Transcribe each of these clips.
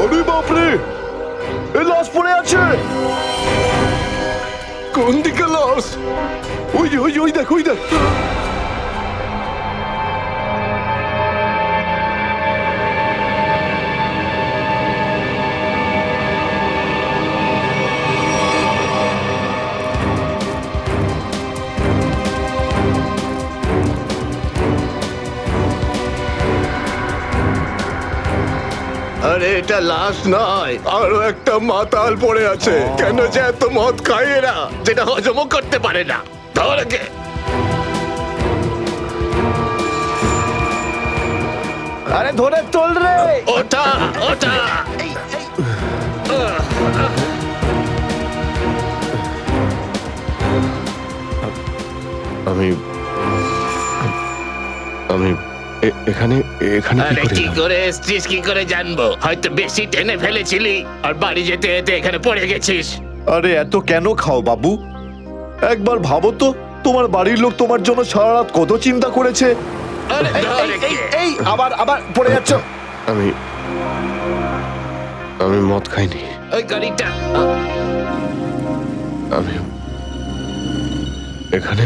আরে বাপরে, এ লাশ পড়ে আছে। কোন দিকে লাশ? ওই যে, ওই যে, ওই দেখ, ওই দেখ। আরে এটা লাশ নয়, আরো একটা মাতাল পড়ে আছে। কেন যে এত মদ খায় এরা, যেটা হজমও করতে পারে না। ধর একে। আরে ধরে তোল রে। ওটা ওটা আমি আমি এখানে এখানে আরে কি কি করে করে এসছিস কি করে জানবো? হয়তো বেশি টেনে ফেলেছিলি আর বাড়ি যেতে যেতে এখানে পড়ে গেছিস। আরে এত কেন খাও বাবু? একবার ভাবো তো, তোমার বাড়ির লোক তোমার জন্য সারা রাত কত চিন্তা করেছে। আরে এই, ধর এই, একে। এই, এই, আবার আবার পড়ে যাচ্ছ। আমি আমি মদ খাইনি। ওই গাড়িটা আমি এখানে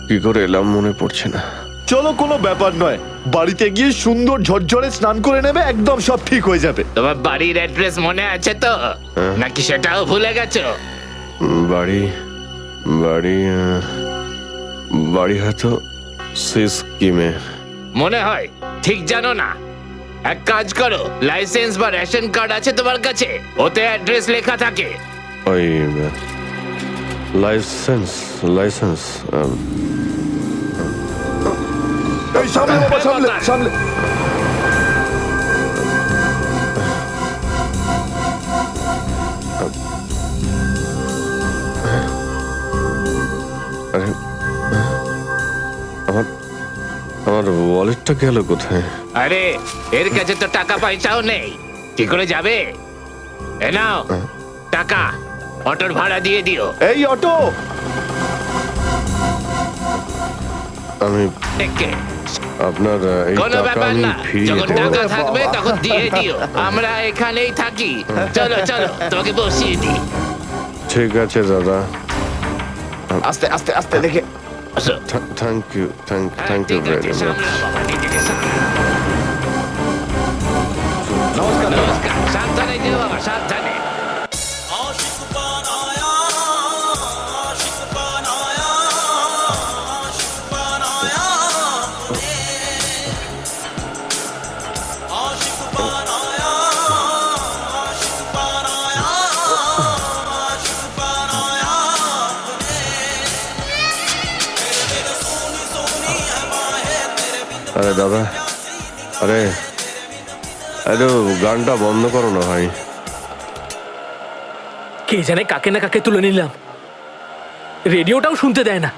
কি করে এলাম মনে পড়ছে না। চলো, কোনো ব্যাপার নয়, বাড়িতে গিয়ে সুন্দর ঝরঝরে স্নান করে নেবে, একদম সব ঠিক হয়ে যাবে। তোমার বাড়ির অ্যাড্রেস মনে আছে তো, নাকি সেটাও ভুলে গেছো? বাড়ি বাড়ি বাড়ি হয়তো সিস্কিমে। মনে হয় ঠিক জানো না। এক কাজ করো, লাইসেন্স বা রেশন কার্ড আছে তোমার কাছে? ওতে অ্যাড্রেস লেখা থাকে। ওই লাইসেন্স লাইসেন্স এই সামলে বাবা, সামলে সামলে। আরে আমার আমার ওয়ালেটটা গেল কোথায়? আরে এর কাছে তো টাকা পয়সাও নেই, কি করে যাবে? এ নাও টাকা, অটোর ভাড়া দিয়ে দিও। এই অটো। আমি একে আপনার এই কোনো টাকা ব্যাপার আমি না, ফিরিয়ে যখন দেবো। টাকা থাকবে তখন দিয়ে দিও। আমরা এখানেই থাকি। চলো চলো, তোমাকে বসিয়ে দিই। ঠিক আছে দাদা, আস্তে আস্তে আস্তে দেখে। আসো। থ্যাংক ইউ থ্যাংক ইউ ঠিক ভেরি আছে, মাচ। সামলাও বাবা, নিজেকে সামলাও। নমস্কার। নমস্কার, সাবধানে যেও বাবা, সাবধানে। आशिक बनाया आशिक बनाया आशिक बनाया तूने आशिक बनाया आशिक बनाया आशिक बनाया तूने तेरे दिल सोनी सोनी है बाहें तेरे बिन আরে দাদা, আরে আরে গানটা বন্ধ করো না ভাই। কে জানে কাকে না কাকে তুলে নিলাম, রেডিওটাও শুনতে দেয় না।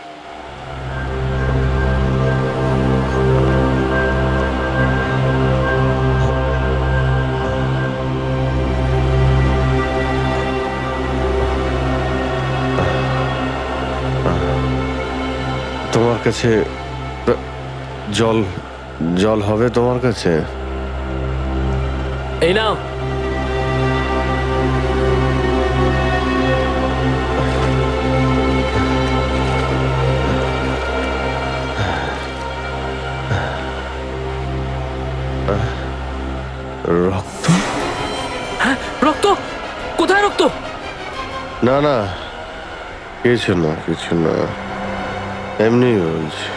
তোমার কাছে জল জল হবে তোমার কাছে? এই নাও। রক্ত? হ্যাঁ, রক্ত? কোথায় রক্ত? না না, কিছু না কিছু না, এমনি বলছি।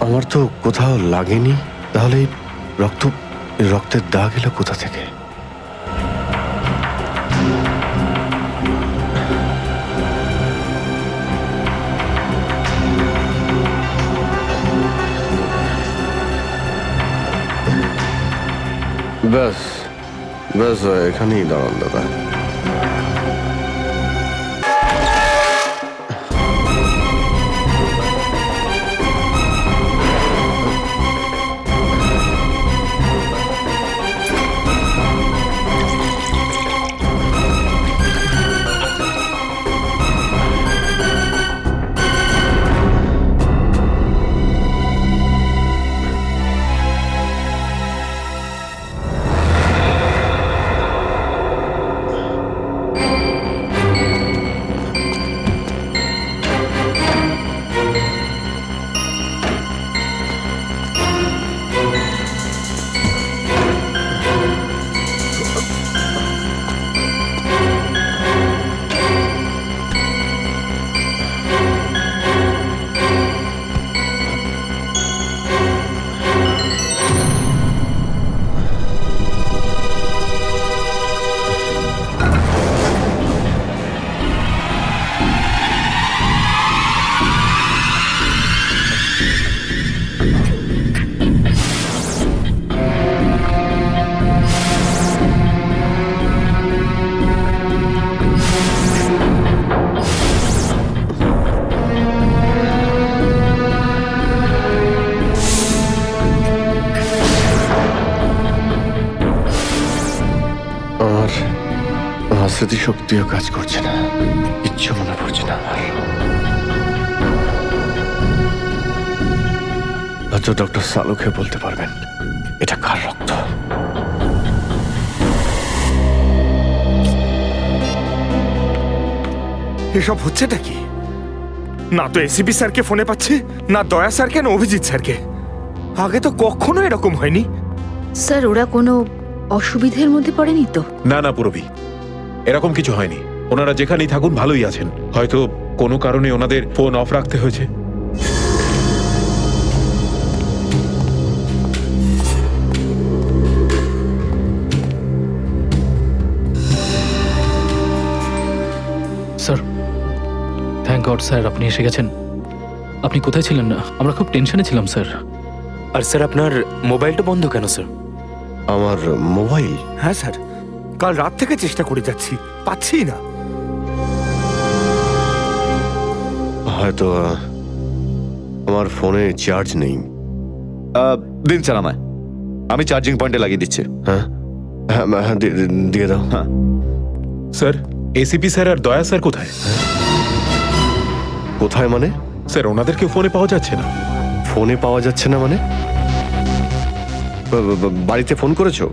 আমার তো কোথাও লাগেনি, তাহলে এই রক্তের দাগ এলো কোথা থেকে? ব্যাস ব্যাস, এখানেই দাঁড়ান দাদা। আমার আমার স্মৃতিশক্তিও কাজ করছে না, কিচ্ছু মনে পড়ছে না আমার। হয়তো ডক্টর সালুকে বলতে পারবেন এটা কার রক্ত। এসব হচ্ছেটা কি? না তো এসিপি স্যারকে ফোনে পাচ্ছি, না দয়া স্যারকে, না অভিজিৎ স্যারকে। আগে তো কখনো এরকম হয়নি। স্যার ওরা কোনো অসুবিধের মধ্যে পড়েনি তো? না না পুরবি, এরকম কিছু হয়নি। ওনারা যেখানেই থাকুন ভালোই আছেন। হয়তো কোনো কারণে ওনাদের ফোন অফ রাখতে হয়েছে। স্যার, থ্যাংক গড স্যার আপনি এসে গেছেন। আপনি কোথায় ছিলেন? না আমরা খুব টেনশনে ছিলাম স্যার। আর স্যার আপনার মোবাইলটা বন্ধ কেন স্যার? আমার মোবাইল? হ্যাঁ স্যার, কাল রাত থেকে চেষ্টা করে যাচ্ছি, পাচ্ছি না। হয়তো আমার ফোনে চার্জ নেই। দিন স্যার আমায়, আমি চার্জিং পয়েন্টে লাগিয়ে দিচ্ছি। হ্যাঁ হ্যাঁ হ্যাঁ, দিয়ে দাও। হ্যাঁ স্যার, এসিপি স্যার আর দয়া স্যার কোথায়? কোথায় মানে? স্যার, ওনাদেরকে ফোনে পাওয়া যাচ্ছে না। ফোনে পাওয়া যাচ্ছে না মানে? বাড়িতে ফোন করেছো?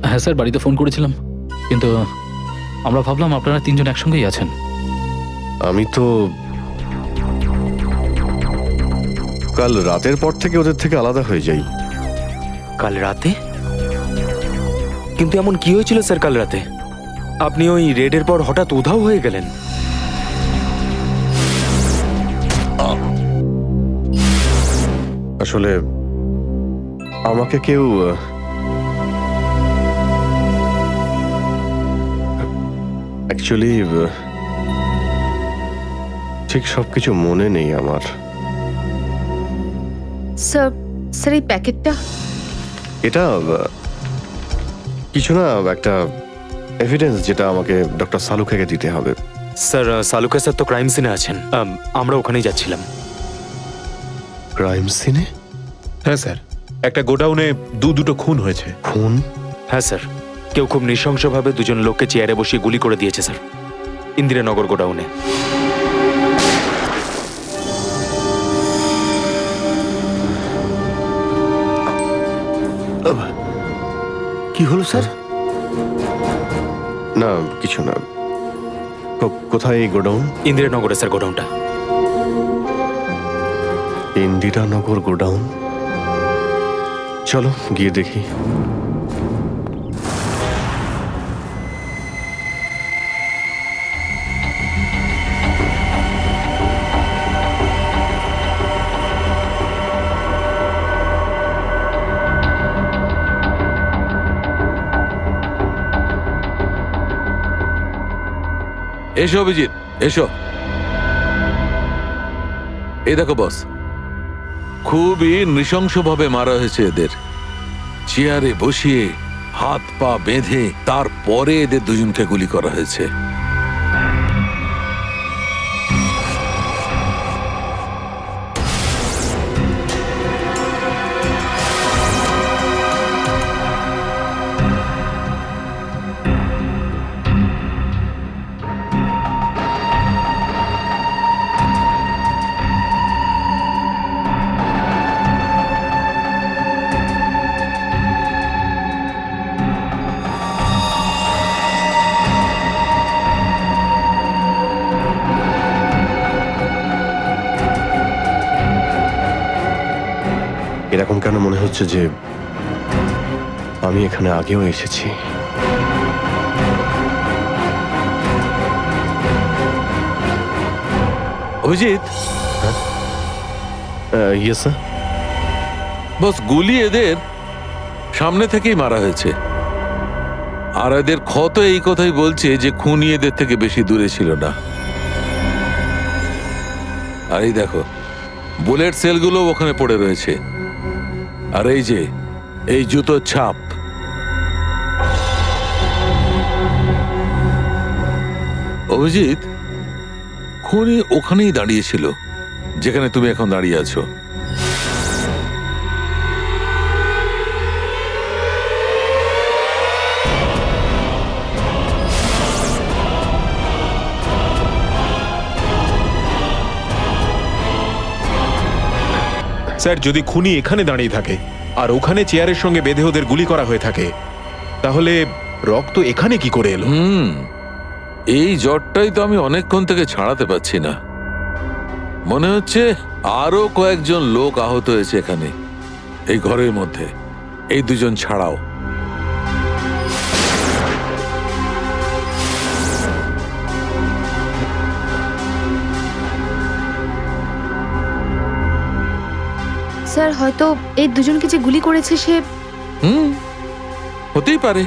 হ্যাঁ স্যার, বাড়িতে ফোন করেছিলাম, কিন্তু আমরা ভাবলাম আপনারা তিনজন একসঙ্গেই আছেন। আমি তো কাল রাতের পর থেকে ওদের থেকে আলাদা হয়ে যাই। কাল রাতে? কিন্তু এমন কি হয়েছিল স্যার কাল রাতে? আপনি ওই রেডের পর হঠাৎ উধাও হয়ে গেলেন। আসলে আমাকে কেউ অ্যাকচুয়ালি ঠিক সবকিছু মনে নেই আমার। স্যার স্যার এই প্যাকেটটা? এটা কিছু না, একটা এভিডেন্স যেটা আমাকে ডক্টর সালুখাকে দিতে হবে। স্যার সালুকা স্যার তো ক্রাইম সিনে আছেন, আমরা ওখানেই যাচ্ছিলাম। ক্রাইম সিনে? হ্যাঁ স্যার, একটা গোডাউনে দুটো খুন হয়েছে। খুন? হ্যাঁ স্যার, কেউ খুব নৃশংসভাবে দুজন লোককে চেয়ারে বসিয়ে গুলি করে দিয়েছে স্যার, ইন্দিরানগর গোডাউনে। কি হলো স্যার? না কিছু না। কোথায় এই গোডাউন? ইন্দিরানগরে স্যার গোডাউনটা। ইন্দিরানগর গোডাউন? চলো গিয়ে দেখি। এসো অভিজিৎ, এসো। এই দেখো বস, খুবই নৃশংসভাবে মারা হয়েছে এদের। চেয়ারে বসিয়ে হাত পা বেঁধে তারপরে এদের দুজনকে গুলি করা হয়েছে। এরকম কেন মনে হচ্ছে যে আমি এখানে আগেও এসেছি? Abhijit, yes sir. বস, গুলি এদের সামনে থেকেই মারা হয়েছে। আর এদের ক্ষত এই কথাই বলছে যে খুনি এদের থেকে বেশি দূরে ছিল না। আর এই দেখো, বুলেট সেলগুলো ওখানে পড়ে রয়েছে। আর এই যে এই জুতোর ছাপ, অভিজিৎ, খুনি ওখানেই দাঁড়িয়েছিল যেখানে তুমি এখন দাঁড়িয়ে আছো। স্যার যদি খুনি এখানে দাঁড়িয়ে থাকে আর ওখানে চেয়ারের সঙ্গে বেঁধে ওদের গুলি করা হয়ে থাকে, তাহলে রক্ত এখানে কি করে এলো? এই জ্বরটাই তো আমি অনেকক্ষণ থেকে ছাড়াতে পারছি না। মনে হচ্ছে আরো কয়েকজন লোক আহত হয়েছে এখানে, এই ঘরের মধ্যে, এই দুজন ছাড়াও। স্যার হয়তো এই দুজনকে যে গুলি করেছে সে হতেই পারে।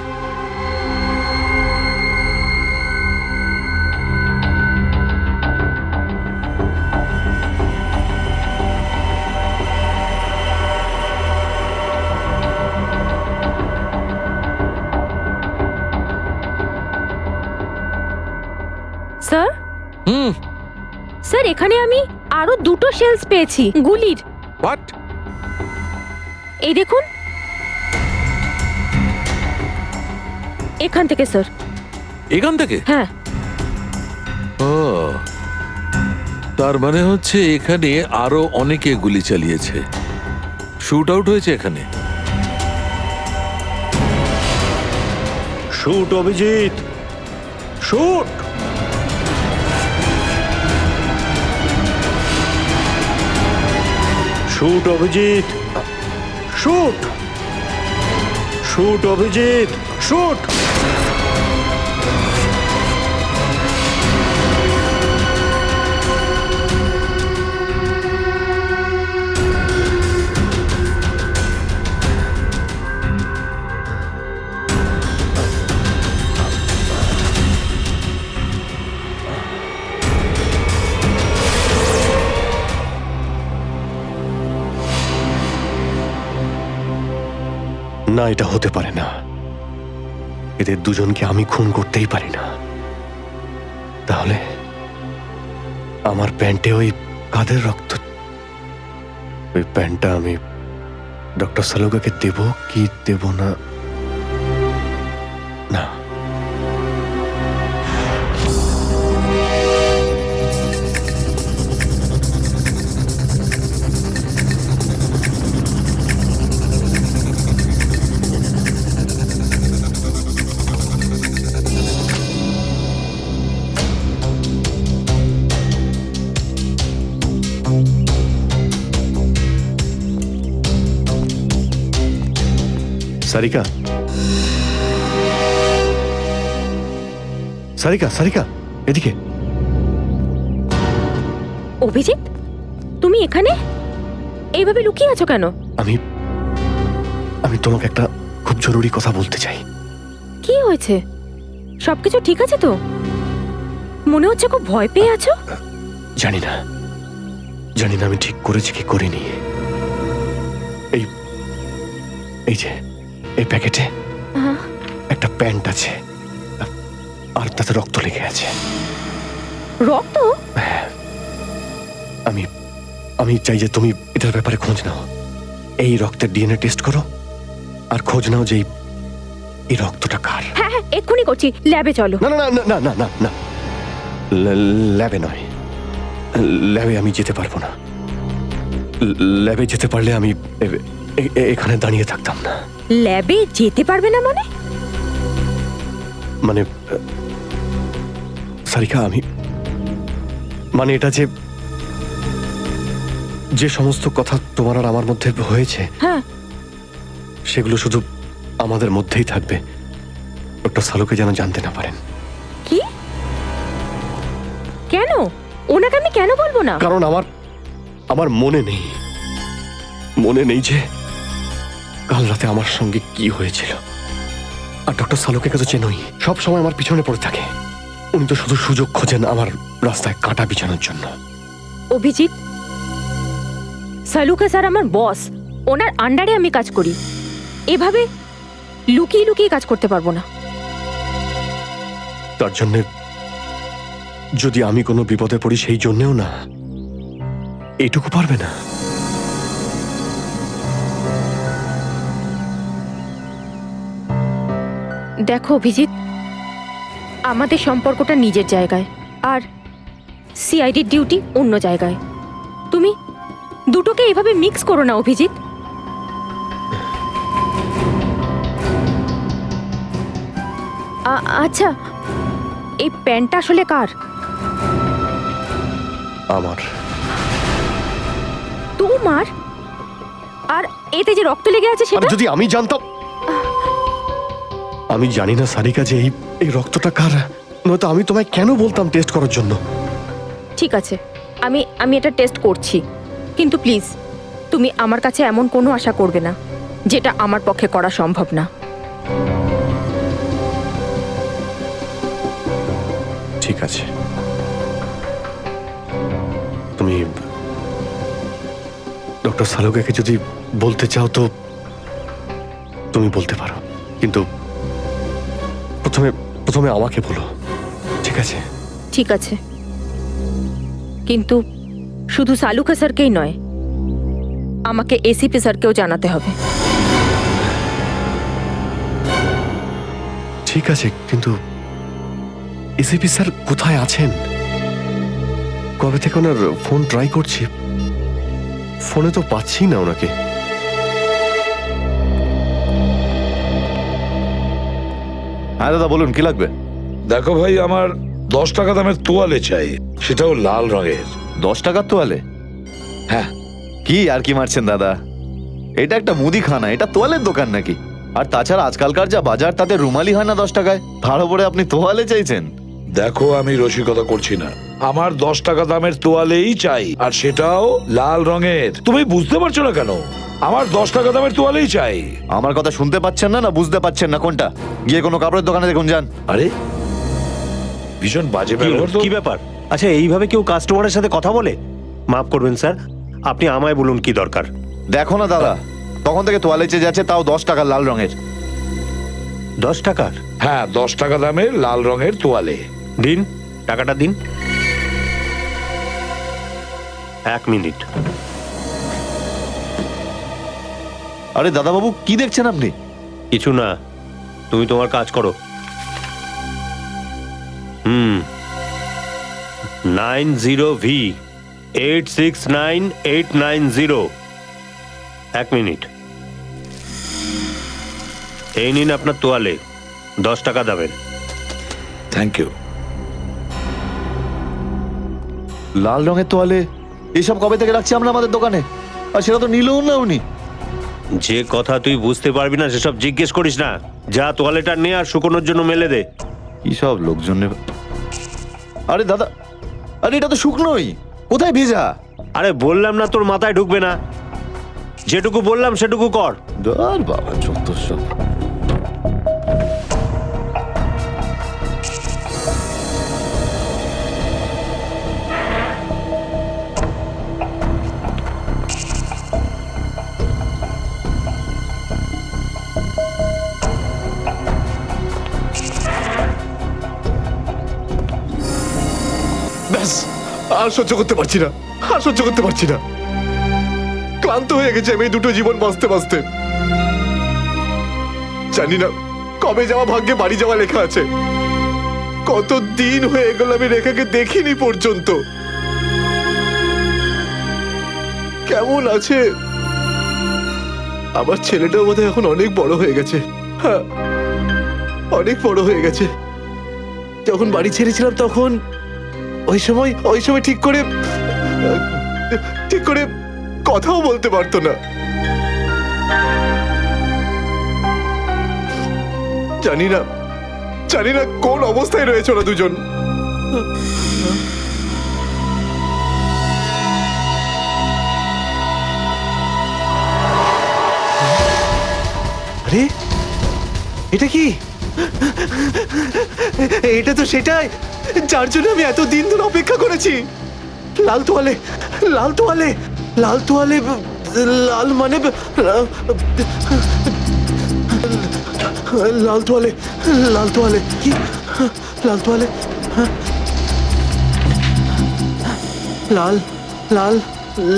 স্যার স্যার এখানে আমি আরো দুটো শেলস পেয়েছি গুলির। হোয়াট? এই দেখুন, এখান থেকে স্যার। এখান থেকে? হ্যাঁ। ও, তার মানে হচ্ছে এখানে আরো অনেকে গুলি চালিয়েছে, শুট আউট হয়েছে এখানে। Shoot Abhijit, shoot! Shoot Abhijit, shoot! Shoot Abhijit, shoot! না, এটা হতে পারে না। এদের দুজনকে আমি খুন করতেই পারি না। তাহলে আমার প্যান্টে ওই কাদের রক্ত? ওই প্যান্টটা আমি ডক্টর সালুকাকে দেব কি দেব না? না, সারিকা, সারিকা, সারিকা, এদিকে। অভিজিৎ, তুমি এখানে এইভাবে লুকিয়ে আছো কেন? আমি তোমাকে একটা খুব জরুরি কথা বলতে চাই। কি হয়েছে? সবকিছু ঠিক আছে তো? মনে হচ্ছে খুব ভয় পেয়ে আছো। জানি না আমি ঠিক করেছি কি করিনি। এই যে এই প্যাকেটে একটা প্যান্ট আছে আর তাতে রক্ত লেগে আছে। রক্ত? আমি চাই যে তুমি এটার ব্যাপারে খোঁজ নাও। এই রক্তের ডিএনএ টেস্ট করো আর খোঁজ নাও যে এই রক্তটা কার। হ্যাঁ হ্যাঁ, এক্ষুনি করছি। ল্যাবে চলো। না না না না না না না, ল্যাবে নয়। ল্যাবে আমি যেতে পারবো না। ল্যাবে যেতে পারলে আমি এখানে দাঁড়িয়ে থাকতাম না। ল্যাবে যেতে পারবে না মানে? মানে সারিকা, মানে এটা যে সমস্ত কথা তোমার আর আমার মধ্যে হয়েছে, হ্যাঁ, সেগুলো শুধু আমাদের মধ্যেই থাকবে। ডক্টর সালুকে যেন জানতে না পারেন। কি? কেন? ওনাকে আমি কেন বলবো না? কারণ আমার মনে নেই যে কাল রাতে আমার সঙ্গে কি হয়েছিল। আর ডক্টর সালুকে তো চেনই, সব সময় আমার পিছনে পড়ে থাকে। উনি তো শুধু সুযোগ খোঁজেন আমার রাস্তায় কাঁটা বিছানোর জন্য। অভিজিৎ, সালুকা স্যার আমার বস, ওনার আন্ডারে আমি কাজ করি। এভাবে লুকিয়ে লুকিয়ে কাজ করতে পারবো না। তার জন্য যদি আমি কোনো বিপদে পড়ি, সেই জন্যেও না, এইটুকু পারবে না? দেখো অভিজিৎ, আমাদের সম্পর্কটা নিজের জায়গায় আর সিআইডির ডিউটি অন্য জায়গায়। তুমি দুটোকে এভাবে মিক্স করো না অভিজিৎ। আচ্ছা, এই প্যান্টটা আসলে কার? আমার। তোমার? আর এতে যে রক্ত লেগে আছে আর সেটা? যদি আমি জানতাম। আমি জানি না সারিকা যে এই রক্তটা কার, নয়তো আমি তোমায় কেন বলতাম টেস্ট করার জন্য। ঠিক আছে, আমি এটা টেস্ট করছি, কিন্তু প্লিজ তুমি আমার কাছে এমন কোনো আশা করবে না যেটা আমার পক্ষে করা সম্ভব না। ঠিক আছে, তুমি ডক্টর সালুকাকে যদি বলতে চাও তো তুমি বলতে পারো, কিন্তু প্রথমে আমাকে বলো, ঠিক আছে? ঠিক আছে, কিন্তু শুধু সালুকা স্যারকেই নয়, আমাকে এসিপি স্যারকেও জানাতে হবে। ঠিক আছে, কিন্তু এসিপি স্যার কোথায় আছেন? কবে থেকে ওনার ফোন ট্রাই করছি, ফোনে তো পাচ্ছি না ওনাকে। হ্যাঁ দাদা বলুন, কি লাগবে? দেখো ভাই, আমার 10 টাকা দামের তোয়ালে চাই, সেটাও লাল রঙের। 10 টাকার তোয়ালে? হ্যাঁ। কি আর কি মারছেন দাদা, এটা একটা মুদিখানা, এটা তোয়ালের দোকান নাকি? আর তাছাড়া আজকালকার যা বাজার তাতে রুমালি হয় না 10 টাকায়, তার উপরে আপনি তোয়ালে চাইছেন? দেখো, আমি রসিকতা করছি না, আমার 10 টাকা দামের তোয়ালেই চাই, আর সেটাও লাল রঙের। তুমি বুঝতে পারছো না কেন? আমার 10 টাকা দামের তোয়ালেই চাই। আমার কথা শুনতে পাচ্ছেন না, না বুঝতে পাচ্ছেন না কোনটা? গিয়ে কোনো কাপড়ের দোকানে দেখুন যান। আরে ভীষণ বাজে ব্যবহার তো। কি ব্যাপার? আচ্ছা, এইভাবে কেউ কাস্টমারের সাথে কথা বলে? মাফ করবেন স্যার, আপনি আমায় বলুন কি দরকার। দেখো না দাদা, তখন থেকে তোয়ালে চেয়ে যাচ্ছে, তাও 10 টাকার লাল রঙের। 10 টাকার? হ্যাঁ, 10 টাকা দামের লাল রঙের তোয়ালে। দিন, টাকাটা দিন। 1 মিনিট। আরে দাদাবাবু, কি দেখছেন আপনি? কিছু না, তুমি তোমার কাজ করো। 90V 869890। 1 মিনিট। এই নিন আপনার তোয়ালে, 10 টাকা দেবেন। Thank you. লাল রঙের তোয়ালে এসব কবে থেকে রাখছি আমরা আমাদের দোকানে, আর সেটা তো নিলও না উনি। যে কথা তুই বুঝতে পারবি না সেসব জিজ্ঞেস করিস না। যা তোয়ালেটা নে আর শুকোনোর জন্য মেলে দে। কি সব লোকজন। আরে দাদা, আরে এটা তো শুকনোই, কোথায় ভেজা? আরে বললাম না তোর মাথায় ঢুকবে না, যেটুকু বললাম সেটুকু কর। আর বাবা যত সব। ব্যাস, আর সহ্য করতে পারছি না, আর সহ্য করতে পারছি না। ক্লান্ত হয়ে গেছে আমি এই দুটো জীবন বাঁচতে বাঁচতে। জানি না কবে যাওয়া ভাগ্যে বাড়ি যাওয়া লেখা আছে। কত দিন হয়ে গেল আমি রেখাকে দেখিনি পর্যন্ত। কেমন আছে? আমার ছেলেটাও বোধহয় এখন অনেক বড় হয়ে গেছে। হ্যাঁ, অনেক বড় হয়ে গেছে। যখন বাড়ি ছেড়েছিলাম তখন ওই সময় ঠিক করে কথাও বলতে পারতো না। জানি না কোন অবস্থায় রয়েছে ওরা দুজন। আরে এটা কি? এটা তো সেটাই যার জন্য আমি এত দিন ধরে অপেক্ষা করেছি। লাল তোয়ালে, লাল তোয়ালে, লাল তোয়ালে, লাল মানে লাল তোয়ালে, লাল তোয়ালে, কি লাল তোয়ালে? লাল লাল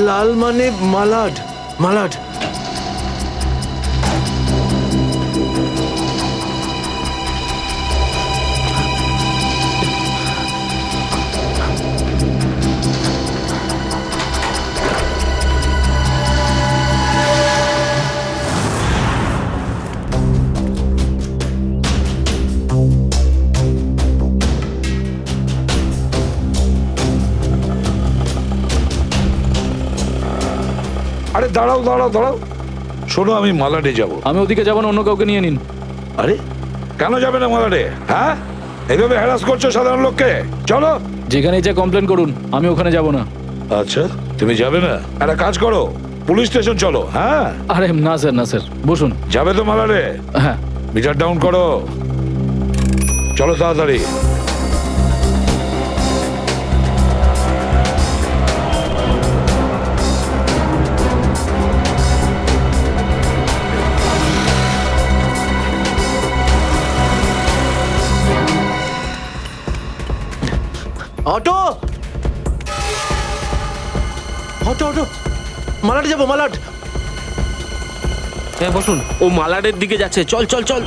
লাল মানে মালাড, মালাড। দাঁড়াও দাঁড়াও দাঁড়াও, শোনো আমি মালাডে যাব। আমি ওদিকে যাবো না, অন্য কাউকে নিয়ে নিন। আরে কেন যাবে না মালাডে? হ্যাঁ, এইভাবে হ্যারাস করছো সাধারণ লোককে। চলো, যেখানে ইচ্ছা কমপ্লেন করুন, আমি ওখানে যাব না। আচ্ছা তুমি যাবে না? একটা কাজ করো, পুলিশ স্টেশন চলো। হ্যাঁ, আরে না স্যার, না স্যার, বসুন। যাবে তো মালাডে? হ্যাঁ। মিটার ডাউন করো, চলো তাড়াতাড়ি। অটো অটো অটো, মালাট যাবো, মালাট। হ্যাঁ বসুন, ও মালাডের দিকে যাচ্ছে, চল চল চল।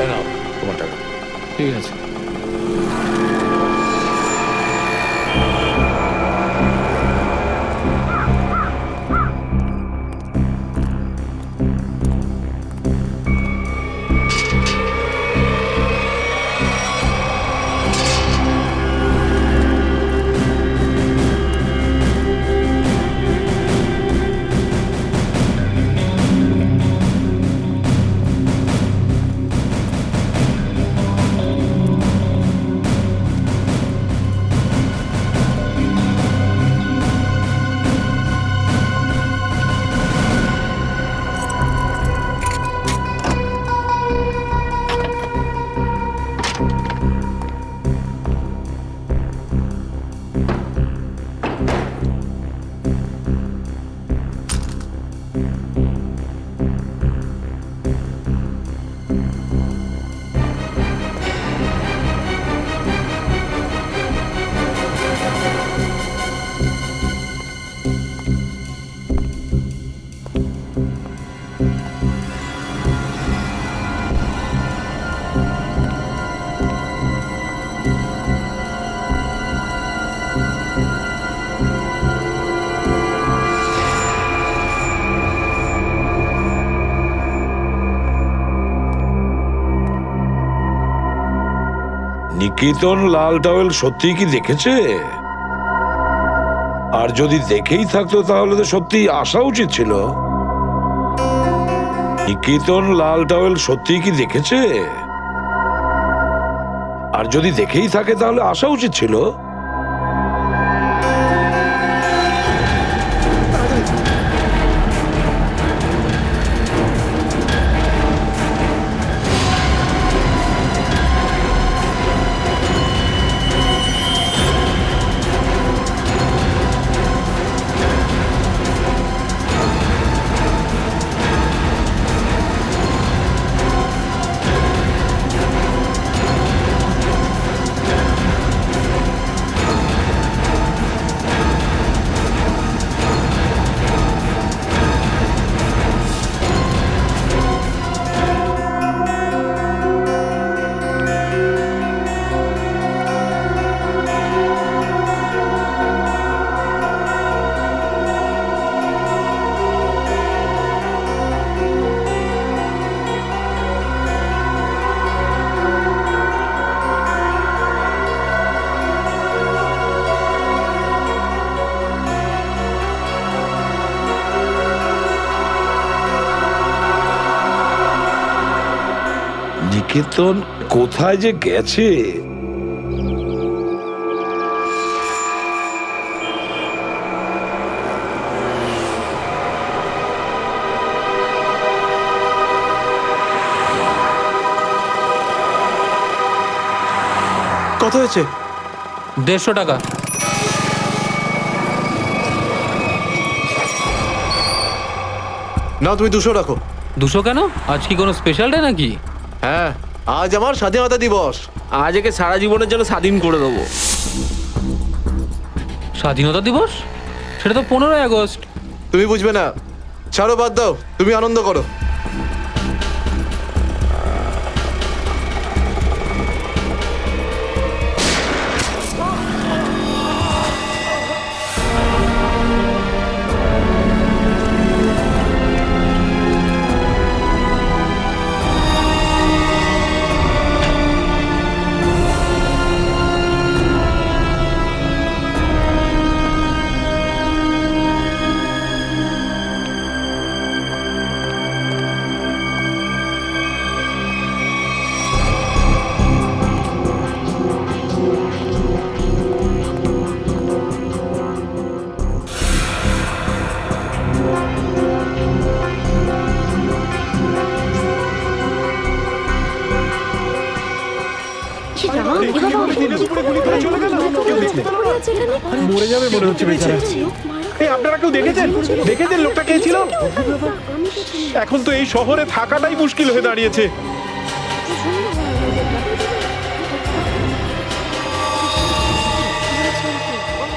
এই নাও তোমার টাকা। ঠিক আছে। নিকেতন লাল টাওয়েল সত্যি কি দেখেছে? আর যদি দেখেই থাকতো তাহলে তো সত্যি আসা উচিত ছিল। নিকেতন লাল টাওয়েল সত্যি কি দেখেছে? আর যদি দেখেই থাকে তাহলে আসা উচিত ছিল। নিকেতন কোথায় যে গেছে? কত হয়েছে? 150 টাকা। না তুমি 200 রাখো। 200 কেন? আজ কি কোনো স্পেশাল ডে নাকি? হ্যাঁ, আজ আমার স্বাধীনতা দিবস। আজ একে সারা জীবনের জন্য স্বাধীন করে দেবো। স্বাধীনতা দিবস? সেটা তো 15ই আগস্ট। তুমি বুঝবে না, ছাড়ো, বাদ দাও, তুমি আনন্দ করো। মরে যাবে মনে হচ্ছে বেচারা। এই আপনারা কেউ দেখেছেন লোকটা কে ছিল? এখন তো এই শহরে থাকাটাই মুশকিল হয়ে দাঁড়িয়েছে।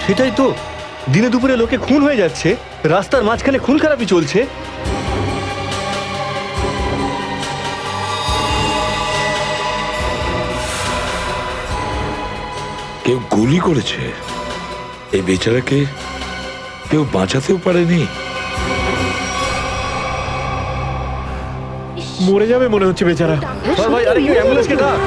সেটাই তো, দিনে দুপুরে লোকে খুন হয়ে যাচ্ছে, রাস্তার মাঝখানে খুন খারাপি চলছে। কেউ গুলি করেছে, এই বেচারাকে কেউ বাঁচাতেও পারেনি। মরে যাবে মনে হচ্ছে বেচারা। ভাই, আরে কেউ অ্যাম্বুলেন্সকে ডাক।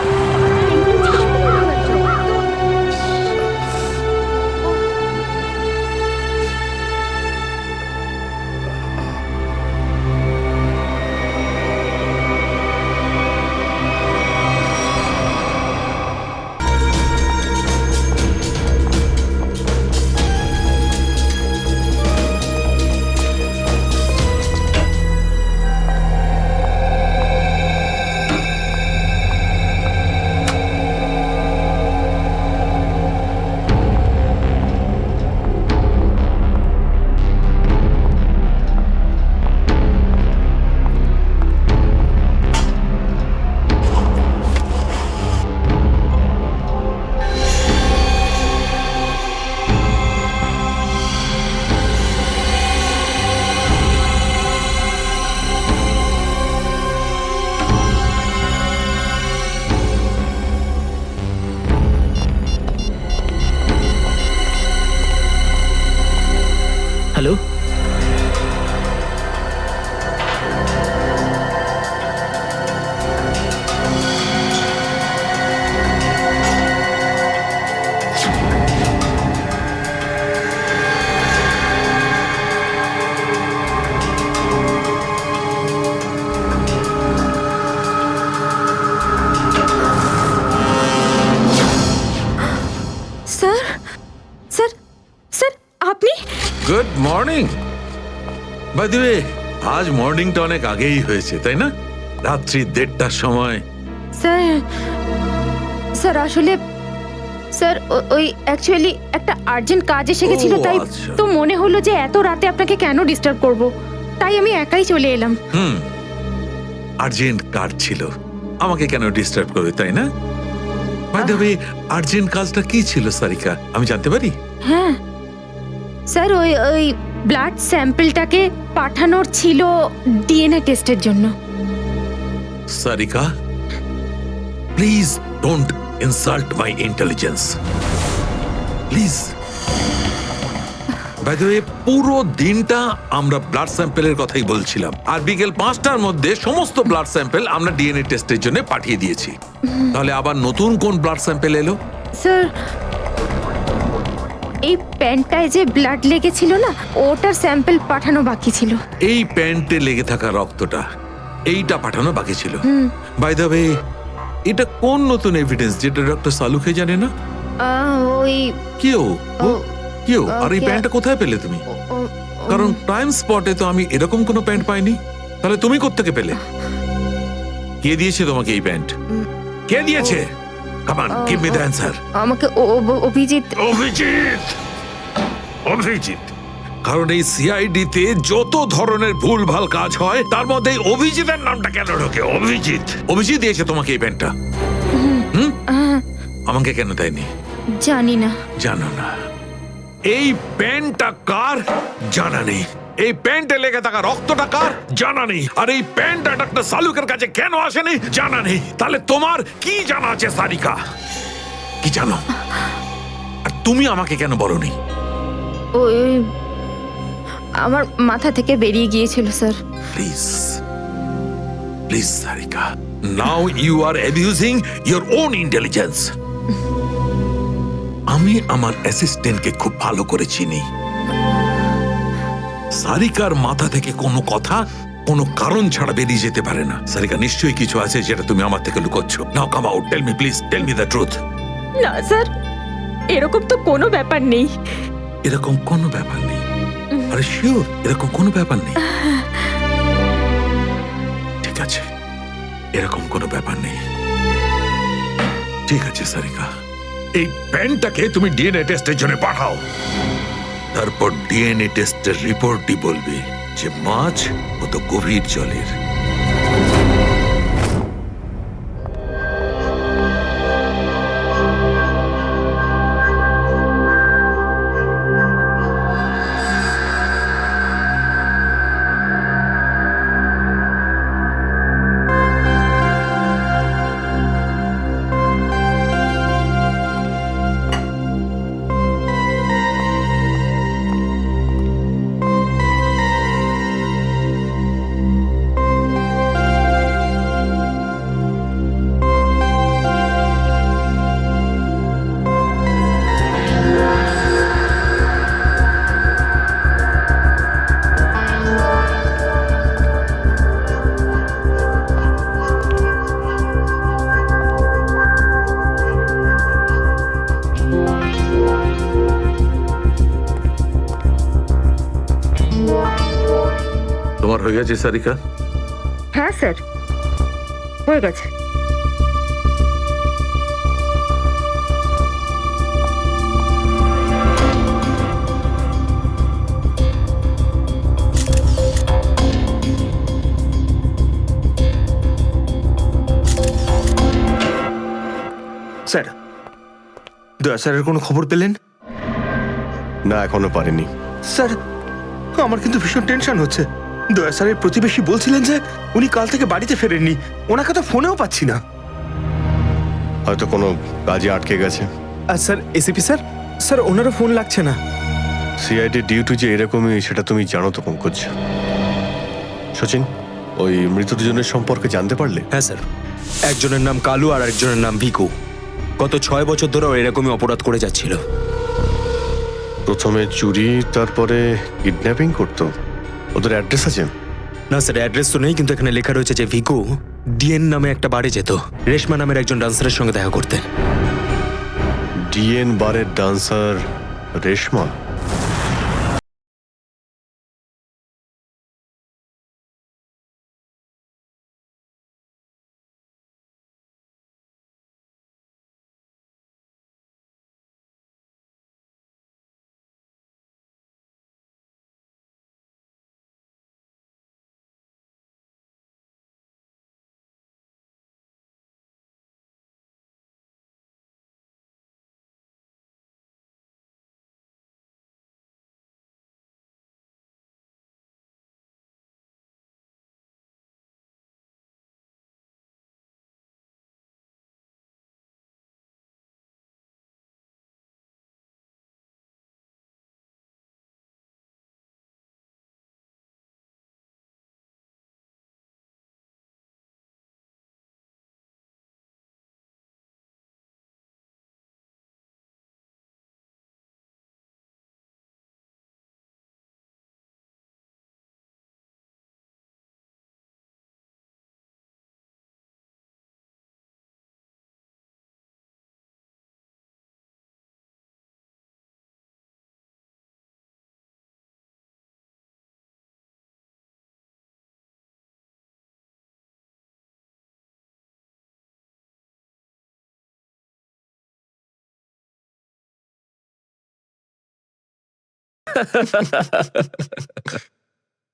হ্যালো, স্যার, স্যার, স্যার, আপনি? Good morning. By the way, আজ মর্নিংটা অনেক আগেই হয়েছে তাই না? রাত্রি 1:30টার সময়। স্যার, স্যার আসলে স্যার ওই অ্যাকচুয়ালি একটা আর্জেন্ট কাজ এসে গেছিল, ও, তাই আচ্ছা। তো মনে হলো যে এত রাতে আপনাকে কেন ডিস্টার্ব করব, তাই আমি একাই চলে এলাম। আর্জেন্ট কাজ ছিল, আমাকে কেন ডিস্টার্ব করবে তাই না? বাই দ্য ওয়ে, আর্জেন্ট কাজটা কি ছিল সারিকা, আমি জানতে পারি? হ্যাঁ স্যার, ওই ওই ব্লাড স্যাম্পলটাকে পাঠানোর ছিল ডিএনএ টেস্টের জন্য। Sarika, please don't insult my intelligence, please. By the way, পুরো দিনটা আমরা ব্লাড স্যাম্পেলের কথাই বলছিলাম, আর বিকেল 5টার মধ্যে সমস্ত ব্লাড স্যাম্পেল আমরা ডিএনএ টেস্টের জন্য পাঠিয়ে দিয়েছি। তাহলে আবার নতুন কোন ব্লাড স্যাম্পেল এলো? স্যার, এই প্যান্টটায় যে ব্লাড লেগেছিল না, ওটার স্যাম্পল পাঠানো বাকি ছিল। এই প্যান্টে লেগে থাকা রক্তটা, এইটা পাঠানো বাকি ছিল। বাই দ্য ওয়ে, এটা কোন নতুন এভিডেন্স যেটা ডক্টর সালুকে জানে না? ওই কেউ কেউ আর এই কে- প্যান্টটা কোথায় পেলে তুমি? কারণ টাইম স্পটে তো আমি এরকম কোনো প্যান্ট পাইনি। তাহলে তুমি কোত্থেকে পেলে? কে দিয়েছে তোমাকে এই প্যান্ট? কে দিয়েছে? Come on, give me the answer. আমাকে অভিজিৎ। অভিজিৎ, অভিজিৎ। কারণ এই সিআইডি তে যত ধরনের ভুলভাল কাজ হয় তার মধ্যে এই অভিজিতের নামটা কেন ঢোকে? অভিজিৎ, অভিজিৎ দিয়েছে তোমাকে এই প্যান্টটা। আমাকে কেন দেয়নি? জানি না। জানো না? এই প্যান্টটা কার জানা নেই, এই প্যান্টে লেগে থাকা রক্তটা কার জানা নেই, আর এই প্যান্টটা ডাক্তার সালুকের কাছে কেন আসেনি জানা নেই। তাহলে তোমার কি জানা আছে সারিকা? কি জানো? আর তুমি আমাকে কেন বলনি? ওই আমার মাথা থেকে বেরিয়ে গিয়েছিল স্যার। Please please Sarika, now you are abusing your own intelligence. আমি আমার অ্যাসিস্ট্যান্টকে খুব ভালো করে চিনি। সারিকার মাথা থেকে কোনো কথা কোনো কারণ ছাড়া বেরিয়ে যেতে পারে না। সারিকা, নিশ্চয়ই কিছু আছে যেটা তুমি আমার থেকে লুকোচ্ছ। Now come out, tell me please, tell me the truth. না স্যার, এরকম তো কোনো ব্যাপার নেই। এরকম কোনো ব্যাপার নেই? আরে শিওর এরকম কোনো ব্যাপার নেই? ঠিক আছে, এরকম কোনো ব্যাপার নেই। ঠিক আছে সারিকা, এই প্যান্টটাকে তুমি ডিএনএ টেস্টের জন্য পাঠাও। তারপর ডিএনএ টেস্টের রিপোর্টই বলবে যে মাছ কত গভীর জলের। তোমার হয়ে গেছে সারিকা? হ্যাঁ স্যার, হয়ে গেছে। স্যার, দয়া স্যারের কোনো খবর পেলেন? না, এখনো পারিনি। স্যার, আমার কিন্তু ভীষণ টেনশন হচ্ছে। দয়া স্যারের প্রতিবেশী বলছিলেন যে উনি কাল থেকে বাড়িতে ফেরেননি। ওনাকে তো ফোনেও পাচ্ছি না। হয়তো কোনো কাজে আটকে গেছে। আর স্যার, এসিপি স্যার, স্যার ওনারও ফোন লাগছে না। সিআইডি ডিউটি যে এরকমই সেটা তুমি জানো তো পঙ্কজ। সচিন, ওই মৃত দুজনের সম্পর্কে জানতে পারলে? হ্যাঁ স্যার, একজনের নাম কালু আর একজনের নাম ভিকু। গত 6 বছর ধরে এরকমই অপরাধ করে যাচ্ছিল। প্রথমে চুরি, তারপরে কিডন্যাপিং করতো। ওদের অ্যাড্রেস আছে? না স্যার, অ্যাড্রেস তো নেই, কিন্তু এখানে লেখা রয়েছে যে ভিকু ডিএন নামে একটা বারে যেত, রেশমা নামের একজন ডান্সারের সঙ্গে দেখা করতে। ডিএন বারের ডান্সার রেশমা?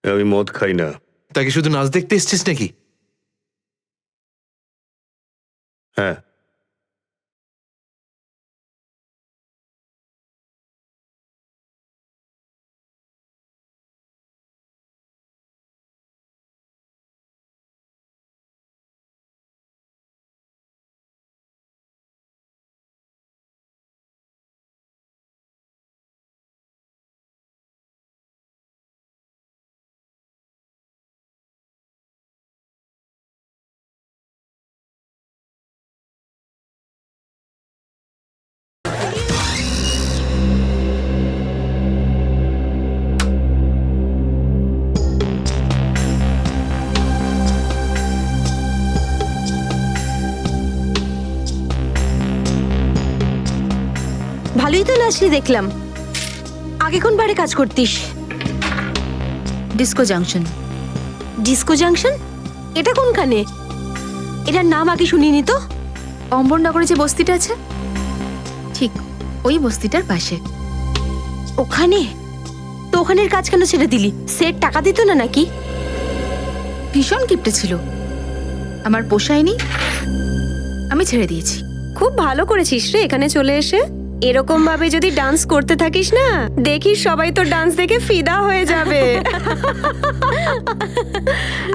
আমি মদ খাই না। তাকে শুধু নাচ দেখতে এসছিস নাকি? হ্যাঁ। ভালোই তো নাচলি দেখলাম। আগে কোন বারে কাজ করতিস? Disco junction. Disco junction? এটা কোনখানে? এটার নাম আগে শুনিনি তো। অম্বরনগরে যে বস্তিটা আছে, ঠিক ওই বস্তিটার পাশে। ওখানে? তো ওখানের কাজ কেন ছেড়ে দিলি? সেট টাকা দিত না নাকি? ভীষণ কিপটে ছিল, আমার পোষায়নি, আমি ছেড়ে দিয়েছি। খুব ভালো করেছিস রে এখানে চলে এসে। এরকম ভাবে যদি ডান্স করতে থাকিস না, দেখিস সবাই তো ডান্স দেখে ফিদা হয়ে যাবে।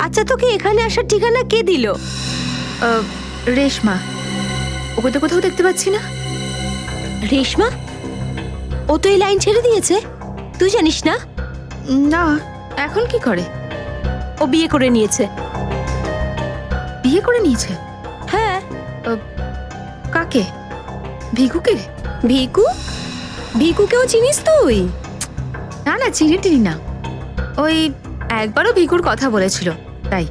আচ্ছা, তোকে এখানে আসার ঠিকানা কে দিল? রেশমা। ওকে তো কোথাও দেখতে পাচ্ছি না। রেশমা? ও তো এই লাইন ছেড়ে দিয়েছে, তুই জানিস না? না, এখন কি করে? ও বিয়ে করে নিয়েছে। বিয়ে করে নিয়েছে? হ্যাঁ। কাকে? ভিকুকে? ভিকু? ভিকুকেও চিনিস তুই? না না, চিনি টিনি না। ওই একবারও ভিকুর কথা বলেছিল, তাই।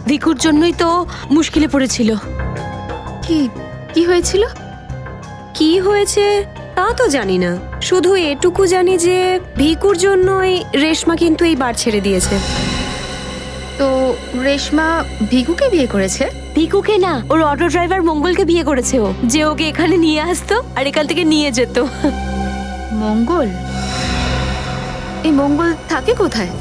ভিকুর জন্যই তো মুশকিলে পড়েছিল। কি কি হয়েছিল? কি হয়েছে তা তো জানি না, শুধু এটুকু জানি যে ভিকুর জন্যই রেশমা কিন্তু এই বার ছেড়ে দিয়েছে। তো রেশমা ভিকুকে বিয়ে করেছে? ভিকুকে না, ওর অটো ড্রাইভার মঙ্গলকে বিয়ে করেছে ও, যে ওকে এখানে নিয়ে আসতো আর এখান থেকে নিয়ে যেত। মঙ্গল? এই মঙ্গল থাকে কোথায়?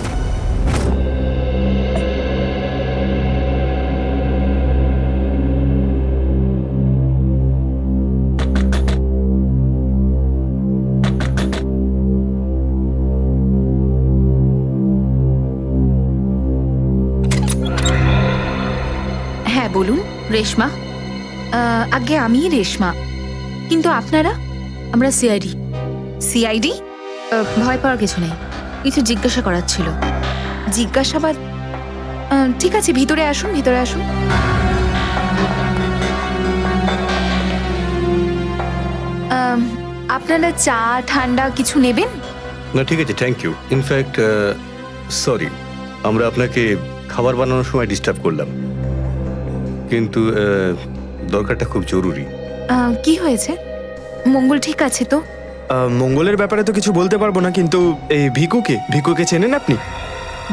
হ্যাঁ বলুন। রেশমা? আগে আমি রেশমা, কিন্তু আপনারা? আমরা সিআইডি। সিআইডি? ভয় পাওয়ার কিছু নেই, কিছু জিজ্ঞাসা করার ছিল। জিজ্ঞাসাবাদ? ঠিক আছে, ভিতরে আসুন, ভিতরে আসুন। আপনারা চা ঠান্ডা কিছু নেবেন? না ঠিক আছে, থ্যাংক ইউ। ইনফ্যাক্ট সরি, আমরা আপনাকে খাবার বানানোর সময় ডিস্টার্ব করলাম, কিন্তু দরকারটা খুব জরুরি। কি হয়েছে? মঙ্গল ঠিক আছে তো? মঙ্গলের ব্যাপারে তো কিছু বলতে পারবো না, কিন্তু এই ভিকুকে চেনেন আপনি?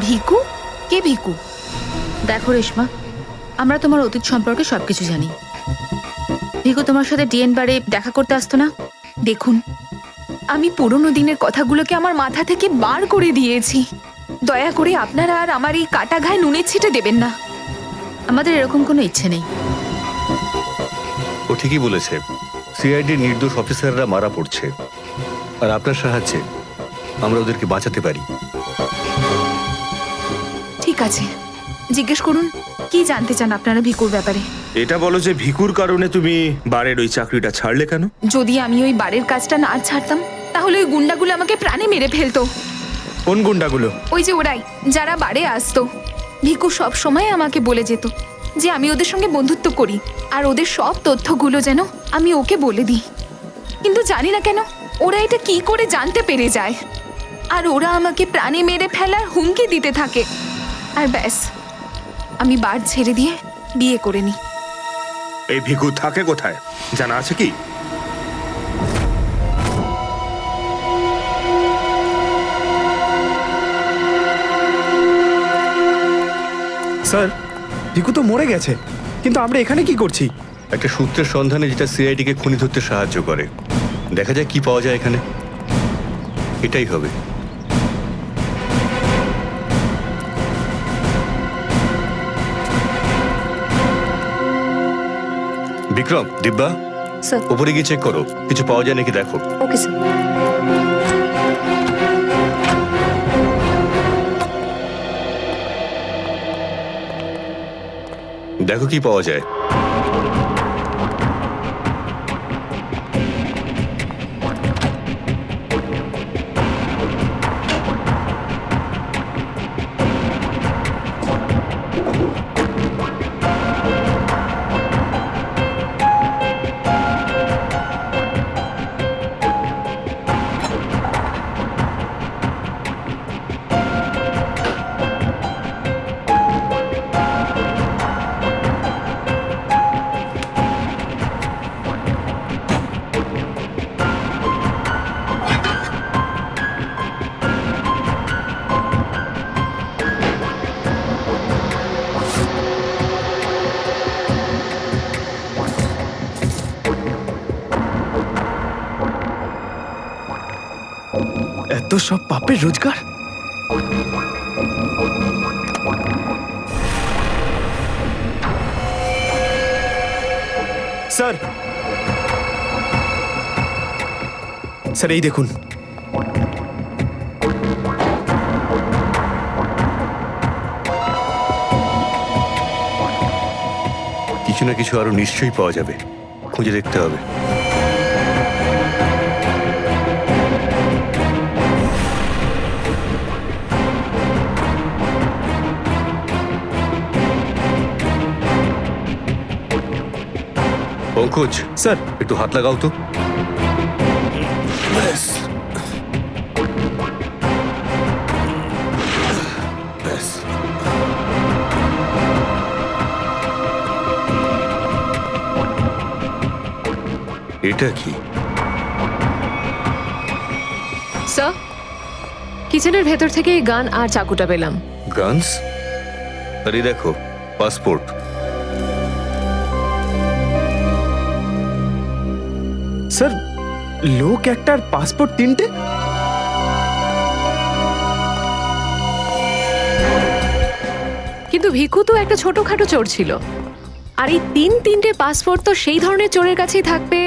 ভিকু? কে ভিকু? দেখো রেশমা, আমরা তোমার অতীত সম্পর্কে সবকিছু জানি। ভিকু তোমার সাথে ডিএন বারে দেখা করতে আসতো না? দেখুন, আমি পুরনো দিনের কথাগুলোকে আমার মাথা থেকে বার করে দিয়েছি। দয়া করে আপনারা আর আমার এই কাটা ঘায়ে নুনের ছিটে দেবেন না। আমাদের এরকম কোনো ইচ্ছে নেই। ও ঠিকই বলেছে, সিআইডির নির্দোষ অফিসাররা মারা পড়ছে, আর আপনার সাহায্যে আমরা ওদেরকে বাঁচাতে পারি। ঠিক আছে, জিজ্ঞেস করুন, কি জানতে চান আপনারা ভিকুর ব্যাপারে? এটা বলো যে ভিকুর কারণে তুমি বারের ওই চাকরিটা ছাড়লে কেন? যদি আমি ওই বারের কাজটা না ছাড়তাম, তাহলে ওই গুন্ডাগুলো আমাকে প্রাণে মেরে ফেলতো। কোন গুন্ডাগুলো? ওই যে ওরাই, যারা বারে আসতো। ভিকু সব সময় আমাকে বলে যেত যে আমি ওদের সঙ্গে বন্ধুত্ব করি, আর ওদের সব তথ্যগুলো যেন আমি ওকে বলে দিই। কিন্তু জানি না কেন ওরা এটা কি করে জানতে পেরে যায়, আর ওরা আমাকে প্রাণে মেরে ফেলার হুমকি দিতে থাকে। আর ব্যাস, আমি বার ছেড়ে দিয়ে বিয়ে করে নিই। এই ভিকু থাকে কোথায় জানা আছে কি? স্যার, ভিকু তো মরে গেছে, কিন্তু আমরা এখানে কি করছি? একটা সূত্রের সন্ধানে যেটা সিআইডিকে খুনি ধরতে সাহায্য করে। দেখা যায় কি পাওয়া যায় এখানে, এটাই হবে। বিক্রম, দিব্যা, স্যার। উপরে গিয়ে চেক করো, কিছু পাওয়া যায় নাকি দেখো। Okay sir. দেখো কি পাওয়া যায়। এত সব পাপের রোজগার। স্যার, স্যার এই দেখুন। কিছু না কিছু আরো নিশ্চয়ই পাওয়া যাবে, খুঁজে দেখতে হবে। পঙ্কজ, স্যার একটু হাত লাগাও তো। ব্যাস ব্যাস। এটা কি? স্যার, কিচেনের ভেতর থেকে এই গান আর চাকুটা পেলাম। গানস? আরে দেখো, পাসপোর্ট। স্যার, লোক একটার পাসপোর্ট তিনটে? কিন্তু ভিকু তো একটা ছোটখাটো চোর ছিল, আর এই তিনটে পাসপোর্ট তো সেই ধরনের চোরের কাছেই থাকবে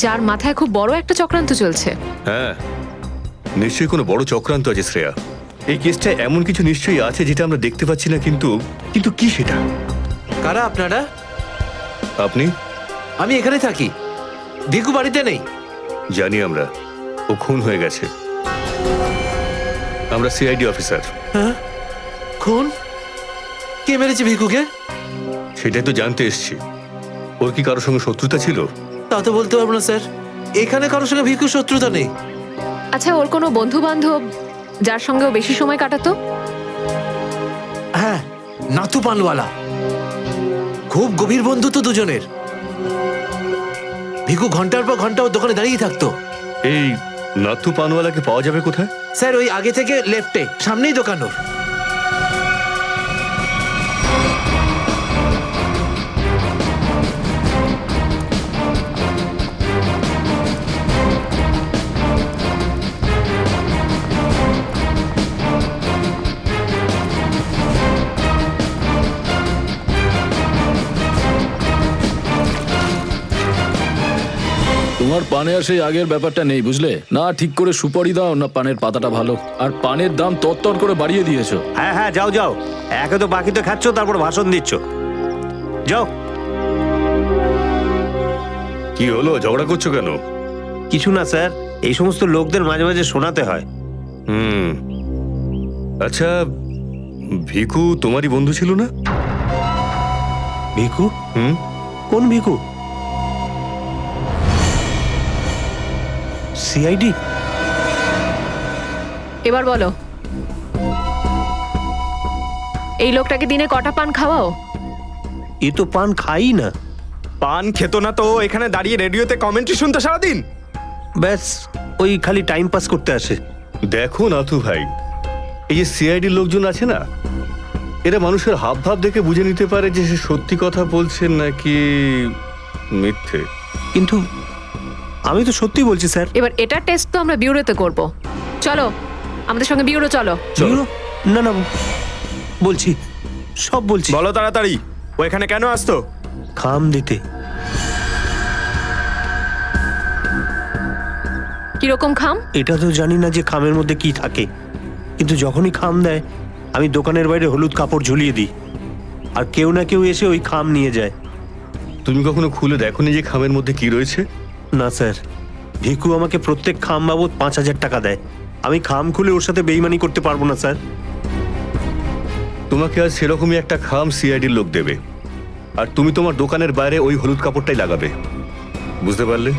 যার মাথায় খুব বড় একটা চক্রান্ত চলছে। হ্যাঁ, নিশ্চয়ই কোনো বড় চক্রান্ত আছে শ্রেয়া। এই কেসটা এমন কিছু নিশ্চয়ই আছে যেটা আমরা দেখতে পাচ্ছি না, কিন্তু কিন্তু কি সেটা? কারা আপনারা? আপনি? আমি এখানে থাকি, ভিকু বাড়িতে নেই। জানি আমরা, ও খুন হয়ে গেছে। আমরা সিআইডি অফিসার। হ্যাঁ, খুন? কে মেরেছে ভিকুকে? সেটাই তো জানতে এসছি। ওর কি কারোর সঙ্গে শত্রুতা ছিল? তা তো বলতে পারবো না স্যার, এখানে কারোর সঙ্গে ভিকুর শত্রুতা নেই। আচ্ছা, ওর কোনো বন্ধু বান্ধব যার সঙ্গে ও বেশি সময় কাটাতো? হ্যাঁ, নাথু পানওয়ালা। খুব গভীর বন্ধুত্ব দুজনের। ভিকু ঘন্টার পর ঘন্টা ওর দোকানে দাঁড়িয়ে থাকতো। এই নাথু পানওয়ালাকে পাওয়া যাবে কোথায়? স্যার, ওই আগে থেকে লেফটে, সামনেই দোকান ওর। তোমার পানে আর সেই আগের ব্যাপারটা নেই, বুঝলে না? ঠিক করে সুপারি দাও না, পানের পাতাটা ভালো। আর পানের দাম তত্তর করে বাড়িয়ে দিয়েছো। হ্যাঁ হ্যাঁ, যাও যাও, একে তো বাকিতে খাচ্ছ, তারপর ভাষণ দিচ্ছ। যাও। কি হলো, ঝগড়া করছো কেন? কিছু না স্যার, এই সমস্ত লোকদের মাঝে মাঝে শোনাতে হয়। আচ্ছা, ভিকু তোমারই বন্ধু ছিল না? ভিকু? কোন ভিকু? সিআইডি? এবার বলো, এই লোকটাকে দিনে কটা পান খাওয়াও? এ তো পান খাই না। পান খেতো না তো এখানে দাঁড়িয়ে রেডিওতে কমেন্ট্রি শুনতো সারাদিন? ব্যাস, ওই খালি টাইম পাস করতে আসে। দেখো নাথু ভাই, এই যে সিআইডির লোকজন আছে না, এরা মানুষের হাব ভাব দেখে বুঝে নিতে পারে যে সে সত্যি কথা বলছে নাকি মিথ্যে। কিন্তু আমি তো সত্যি বলছি স্যার। এবার এটা টেস্ট তো আমরা বিউরোতে করব। চলো আমাদের সঙ্গে বিউরো চলো। চলো। না না, বলছি, সব বলছি। বলো তাড়াতাড়ি, ও এখানে কেন আসতো? খাম দিতে। কিরকম খাম? এটা তো জানি না যে খামের মধ্যে কি থাকে, কিন্তু যখনই খাম দেয় আমি দোকানের বাইরে হলুদ কাপড় ঝুলিয়ে দিই, আর কেউ না কেউ এসে ওই খাম নিয়ে যায়। তুমি কখনো খুলে দেখোনি যে খামের মধ্যে কি রয়েছে? না স্যার, ভিকু আমাকে প্রত্যেক খাম বাবদ 5,000 টাকা দেয়। আমি খাম খুলে ওর সাথে বেইমানি করতে পারবো না স্যার। তোমাকে আজ সেরকমই একটা খাম সিআইডির লোক দেবে, আর তুমি তোমার দোকানের বাইরে ওই হলুদ কাপড়টাই লাগাবে। বুঝতে পারলে?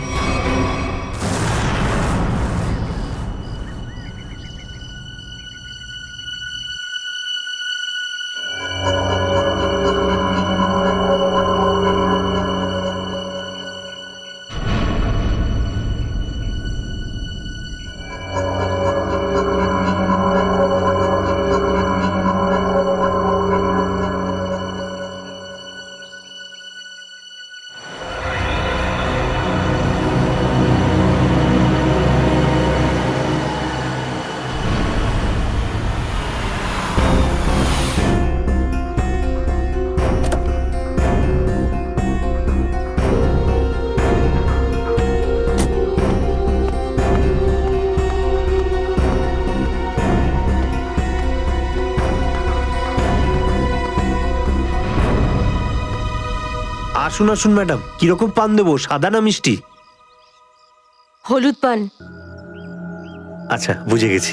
আসুন আসুন ম্যাডাম, কিরকম পান দেবো, সাদা না মিষ্টি? হলুদ পান। আচ্ছা, বুঝে গেছি।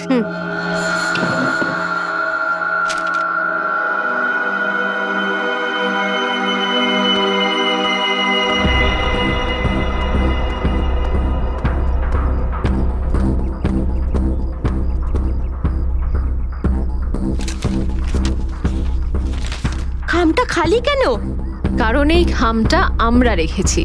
খামটা খালি কেন? কারণ এই খামটা আমরা রেখেছি।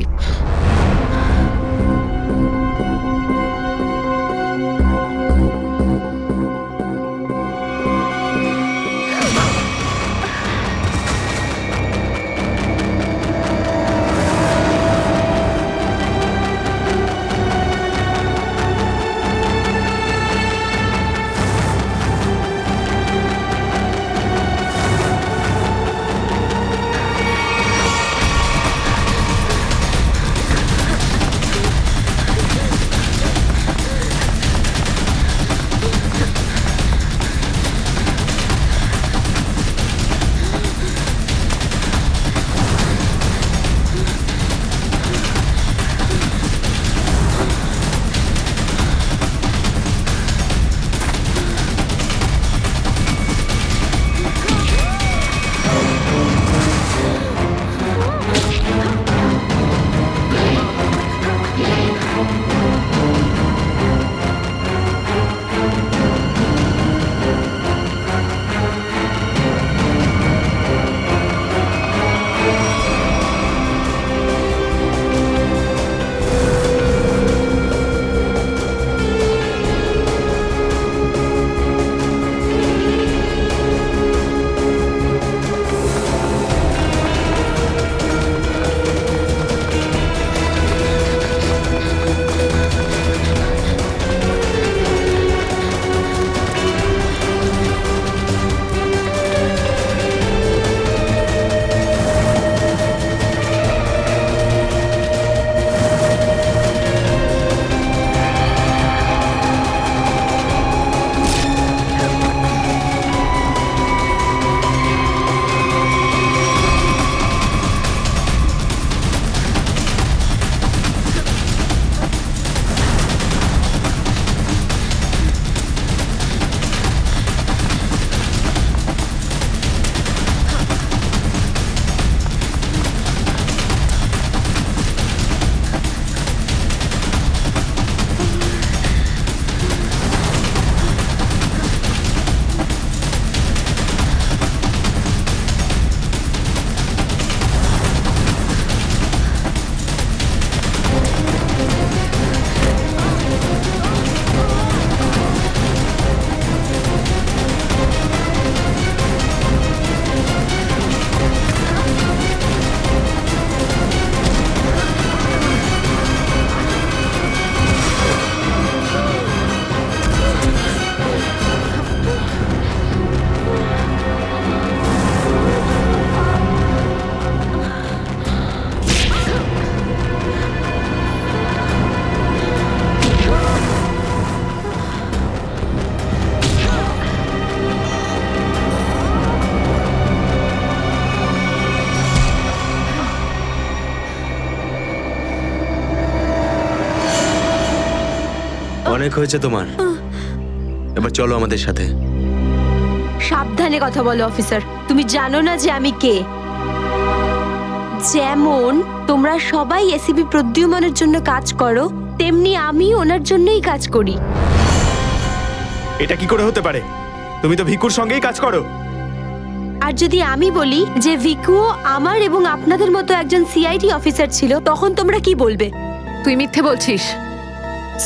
অনেক হয়েছে তোমার, এবার চলো আমাদের সাথে। সাবধানে কথা বলো অফিসার, তুমি জানো না যে আমি কে। যেমন তোমরা সবাই এসিপি প্রদ্যুম্নের জন্য কাজ করো, তেমনি আমি ওনার জন্যই কাজ করি। এটা কি করে হতে পারে? তুমি তো ভিকুর সঙ্গেই কাজ করো। আর যদি আমি বলি যে ভিকুও আমার এবং আপনাদের মতো একজন সিআইডি অফিসার ছিল, তখন তোমরা কি বলবে? তুই মিথ্যে বলছিস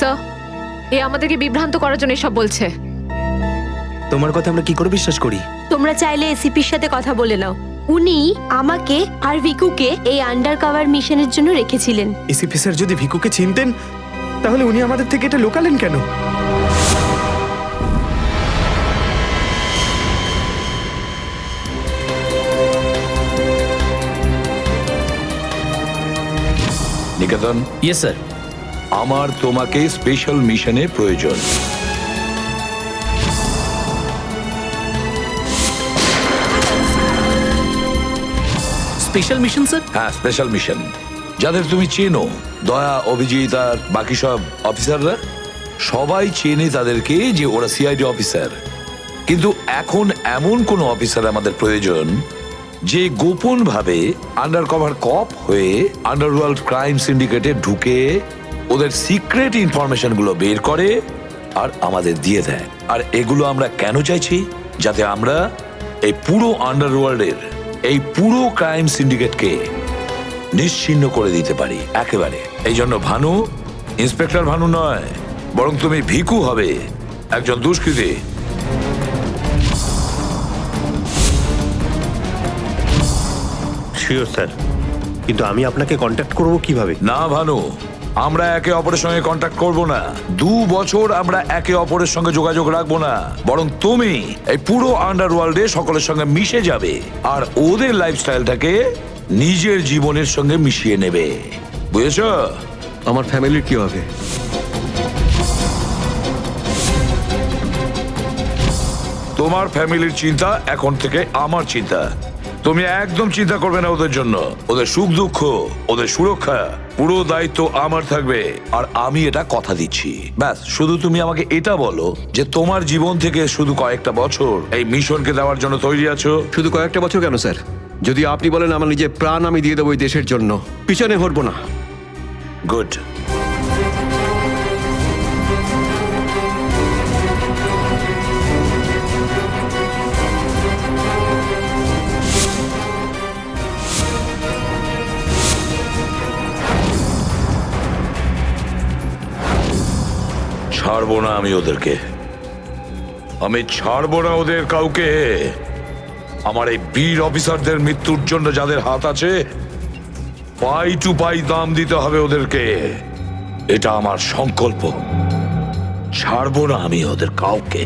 স্যার। এ আমাদেরকে বিভ্রান্ত করার জন্য সব বলছে। তোমার কথা আমরা কি করে বিশ্বাস করি? তোমরা চাইলে এসিপির সাথে কথা বলে নাও। উনি আমাকে আর ভিকুকে এই আন্ডার কভার মিশনের জন্য রেখেছিলেন। এসিপি স্যার যদি ভিকুকে চিনতেন, তাহলে উনি আমাদের থেকে এটা লুকালেন কেন? নিকেতন। Yes sir. আমার তোমাকে স্পেশাল মিশনে প্রয়োজন। Special mission sir? হ্যাঁ, স্পেশাল মিশন। যাদের তুমি চেনো, দয়া, অভিজিৎ আর বাকি সব অফিসাররা, সবাই চেনে তাদেরকে যে ওরা সিআইডি অফিসার। কিন্তু এখন এমন কোন অফিসার আমাদের প্রয়োজন যে গোপন ভাবে আন্ডার কভার কপ হয়ে আন্ডারওয়ার্ল্ড ক্রাইম সিন্ডিকেটে ঢুকে ওদের সিক্রেট ইনফরমেশন গুলো বের করে আর আমাদের দিয়ে দেয়। আর এগুলো আমরা কেন চাইছি? যাতে আমরা এই পুরো আন্ডারওয়ার্ল্ডের এই পুরো ক্রাইম সিন্ডিকেটকে নিশ্চিহ্ন করে দিতে পারি একেবারে। এই জন্য ভানু ইন্সপেক্টর ভানু নয়, বরং তুমি ভিকু হবে, একজন দুষ্কৃতী। শিওর স্যার, কিন্তু আমি আপনাকে কন্ট্যাক্ট করব কিভাবে? না ভানু, আমরা একে অপরের সঙ্গে কন্ট্যাক্ট করব না। 2 বছর আমরা একে অপরের সঙ্গে যোগাযোগ রাখবো না, বরং তুমি এই পুরো আন্ডারওয়ার্ল্ডে সকলের সঙ্গে মিশে যাবে আর ওদের লাইফস্টাইলটাকে নিজের জীবনের সঙ্গে মিশিয়ে নেবে, বুঝেছো? আমার ফ্যামিলির কি হবে? তোমার ফ্যামিলির চিন্তা এখন থেকে আমার চিন্তা। তুমি একদম চিন্তা করবে না ওদের জন্য। ওদের সুখ দুঃখ, ওদের সুরক্ষা, পুরো দায়িত্ব আমার থাকবে। আর আমি এটা কথা দিচ্ছি। ব্যাস, শুধু তুমি আমাকে এটা বলো যে তোমার জীবন থেকে শুধু কয়েকটা বছর এই মিশনকে দেওয়ার জন্য তৈরি আছো। শুধু কয়েকটা বছর কেন স্যার? যদি আপনি বলেন আমার নিজের প্রাণ আমি দিয়ে দেবো এই দেশের জন্য, পিছনে হটবো না। গুড। ছাড়বো না আমি ওদেরকে, আমি ছাড়বো না ওদের কাউকে। আমার এই বীর অফিসারদের মৃত্যুর জন্য যাদের হাত আছে, পাই টু পাই দাম দিতে হবে ওদেরকে। এটা আমার সংকল্প। ছাড়বো না আমি ওদের কাউকে।